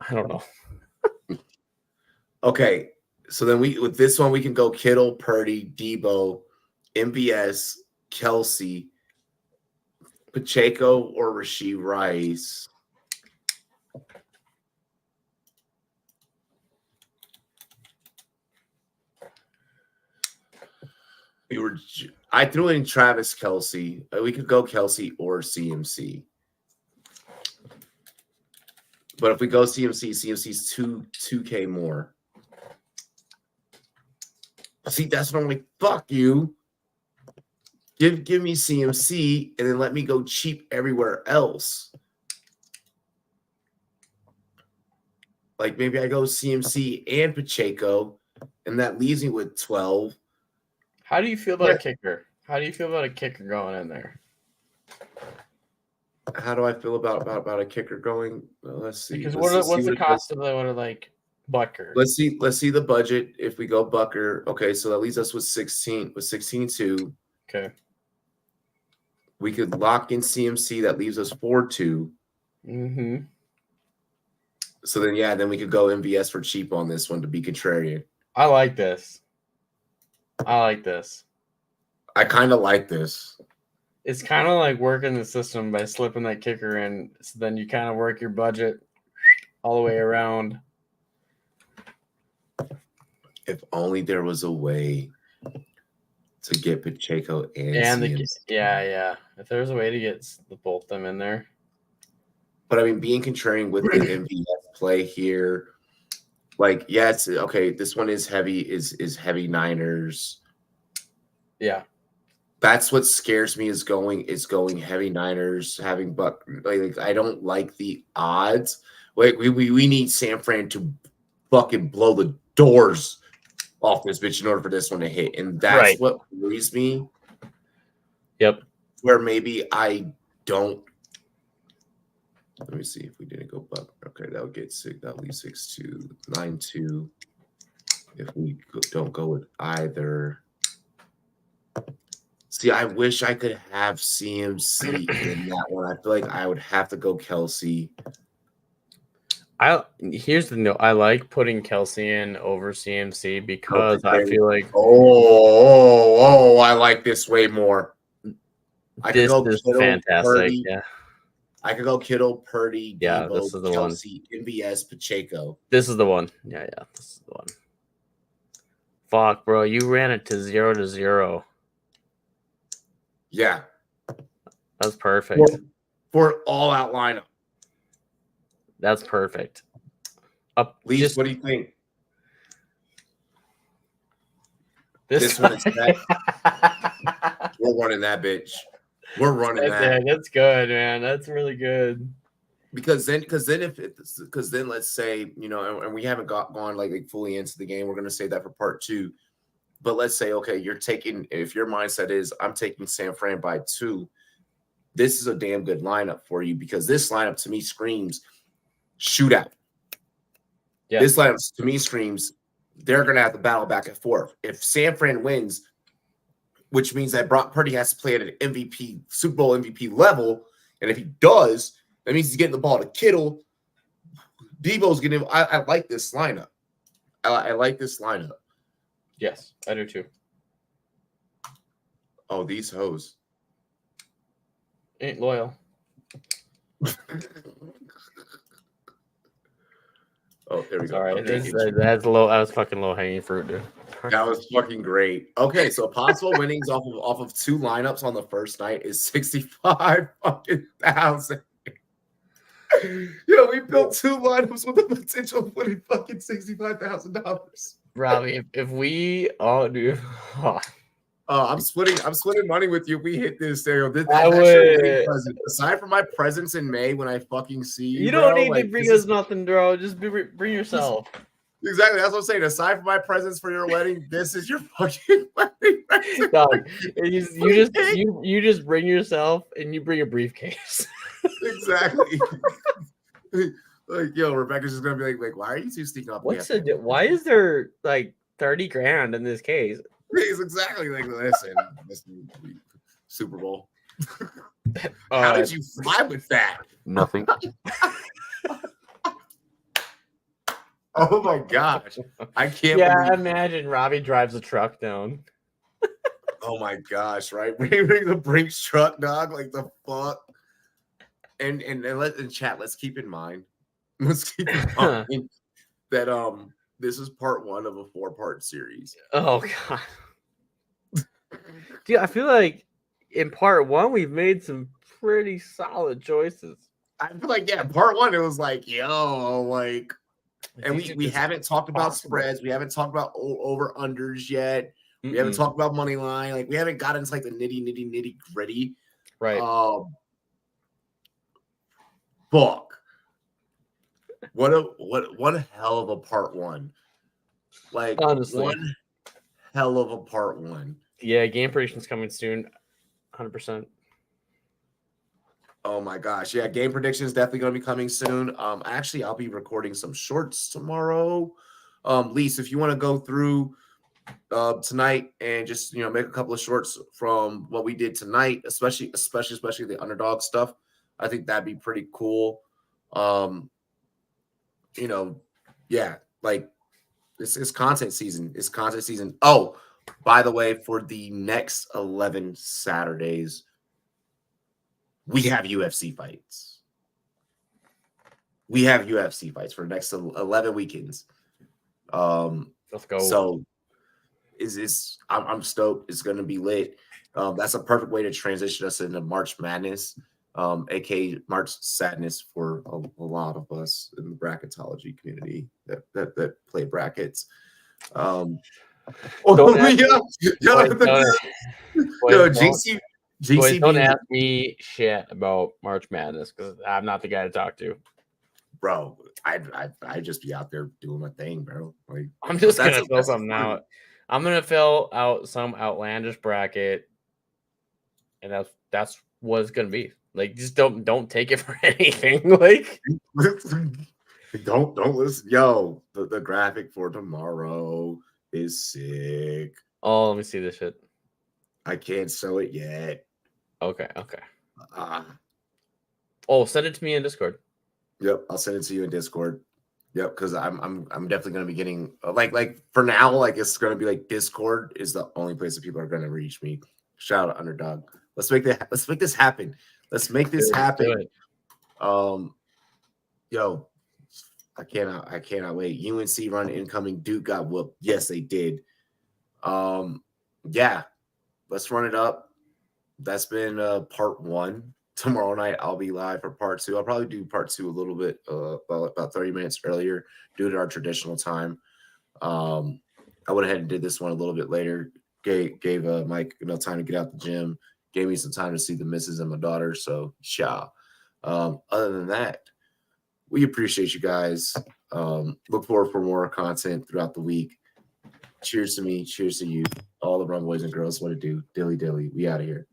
I don't know. Okay. So then with this one, we can go Kittle, Purdy, Debo, MBS, Kelsey, Pacheco, or Rashee Rice. I threw in Travis Kelsey. We could go Kelsey or CMC. But if we go CMC's 2K more. See, that's what I'm like, fuck you. Give me CMC and then let me go cheap everywhere else. Like maybe I go CMC and Pacheco, and that leaves me with 12. How do you feel about a kicker? How do you feel about a kicker going in there? How do I feel about a kicker going? Well, let's see. Because what's the cost of Bucker? Let's see the budget. If we go Bucker, okay, so that leaves us with 16.2. Okay. We could lock in CMC. That leaves us 4.2. Mm-hmm. So then we could go MVS for cheap on this one to be contrarian. I like this. I like this. I kind of like this. It's kind of like working the system by slipping that kicker in. So then you kind of work your budget all the way around. If only there was a way to get Pacheco and CMC. Yeah. If there's a way to get both them in there. But I mean, being contrarian with the MVS play here, like, yeah, it's okay. This one is heavy, is heavy Niners. Yeah. That's what scares me is going heavy Niners, having Buck. Like I don't like the odds. Like we need San Fran to fucking blow the doors off this bitch in order for this one to hit. And that's what worries me. Yep. Where maybe I don't. Let me see if we didn't go Buck. Okay, that'll get 6. That'll leave 6-2, 9-2. If we don't go with either. See, I wish I could have CMC in that one. I feel like I would have to go Kelsey. Here's the note. I like putting Kelsey in over CMC because I feel like I like this way more. This is fantastic. Purdy. Yeah. I could go Kittle, Purdy, yeah, Debo, this is the Kelsey, one. MVS, Pacheco. This is the one. Yeah, this is the one. Fuck, bro, you ran it to 0-0. Yeah. That's perfect. For all-out lineup. That's perfect. Leafs, what do you think? This one is that. We're running that bitch. We're running that. That's good, man. That's really good. Because then let's say, and we haven't gone like fully into the game. We're going to save that for part 2. But let's say, okay, if your mindset is I'm taking San Fran by 2, this is a damn good lineup for you because this lineup to me screams shootout. Yeah. This lineup to me screams they're going to have to battle back and forth. If San Fran wins, which means that Brock Purdy has to play at an MVP, Super Bowl MVP level, and if he does, that means he's getting the ball to Kittle. Debo's getting. I like this lineup. I like this lineup. Yes, I do too. Oh, these hoes ain't loyal. Oh, there we go. Sorry, that's low. That was fucking low hanging fruit, dude. That was fucking great. Okay, so possible winnings off of 2 lineups on the first night is 65 fucking thousand. We built 2 lineups with the potential of winning fucking $65,000. Robbie, if we all do, I'm splitting money with you. If we hit this, I would. Aside from my presence in May when I fucking see you, you don't need to bring us nothing, bro. Just bring yourself. Exactly, that's what I'm saying. Aside from my presence for your wedding, this is your fucking wedding present. Dog, you just bring yourself and you bring a briefcase. Exactly. Like, yo, Rebecca's just gonna be like, why are you two sneaking up? Why is there like 30 grand in this case? It's exactly like listen, Super Bowl. How did you fly with that? Nothing. Oh my gosh. I can't believe. Imagine Robbie drives a truck down. Oh my gosh, right? Bring the Brinks truck, dog. Like the fuck. And chat, let's keep in mind. That this is part 1 of a 4-part series. Oh god. Dude, I feel like in part 1 we've made some pretty solid choices. I feel like part 1 it was like, yo, like, and we haven't talked about spreads, we haven't talked about over unders yet. We haven't talked about money line, like we haven't gotten into like the nitty gritty. Right. Fuck. What a hell of a part 1. Like, honestly, one hell of a part 1. Yeah, game predictions coming soon. 100%. Oh my gosh. Yeah, game predictions definitely going to be coming soon. Actually, I'll be recording some shorts tomorrow. Lise, if you want to go through tonight and just make a couple of shorts from what we did tonight, especially the underdog stuff, I think that'd be pretty cool. Yeah, like It's content season. It's content season. Oh, by the way, for the next 11 Saturdays, we have UFC fights. We have UFC fights for the next 11 weekends. Let's go. So I'm stoked. It's going to be lit. That's a perfect way to transition us into March Madness, aka March Sadness for a lot of us in the bracketology community that play brackets. Don't ask me shit about March Madness because I'm not the guy to talk to. Bro, I'd just be out there doing my thing, bro. Like, I'm just gonna fill something out. I'm gonna fill out some outlandish bracket, and that's what it's gonna be. Like, just don't take it for anything. Like, don't listen. Yo, the graphic for tomorrow is sick. Oh, let me see this shit. I can't show it yet. Okay. Oh, send it to me in Discord. Yep, I'll send it to you in Discord. Yep, because I'm definitely gonna be getting like for now, like it's gonna be like Discord is the only place that people are gonna reach me. Shout out Underdog. Let's make this happen. Let's make this happen. Yo, I cannot wait. UNC run incoming. Duke got whooped. Yes, they did. Yeah, let's run it up. That's been part 1. Tomorrow night I'll be live for part 2. I'll probably do part 2 a little bit about 30 minutes earlier, do it at our traditional time. I went ahead and did this one a little bit later. Gave Mike enough time to get out the gym, gave me some time to see the missus and my daughter. So other than that, we appreciate you guys. Look forward for more content throughout the week. Cheers to me, cheers to you, all the run boys and girls. What it do, dilly dilly. We out of here.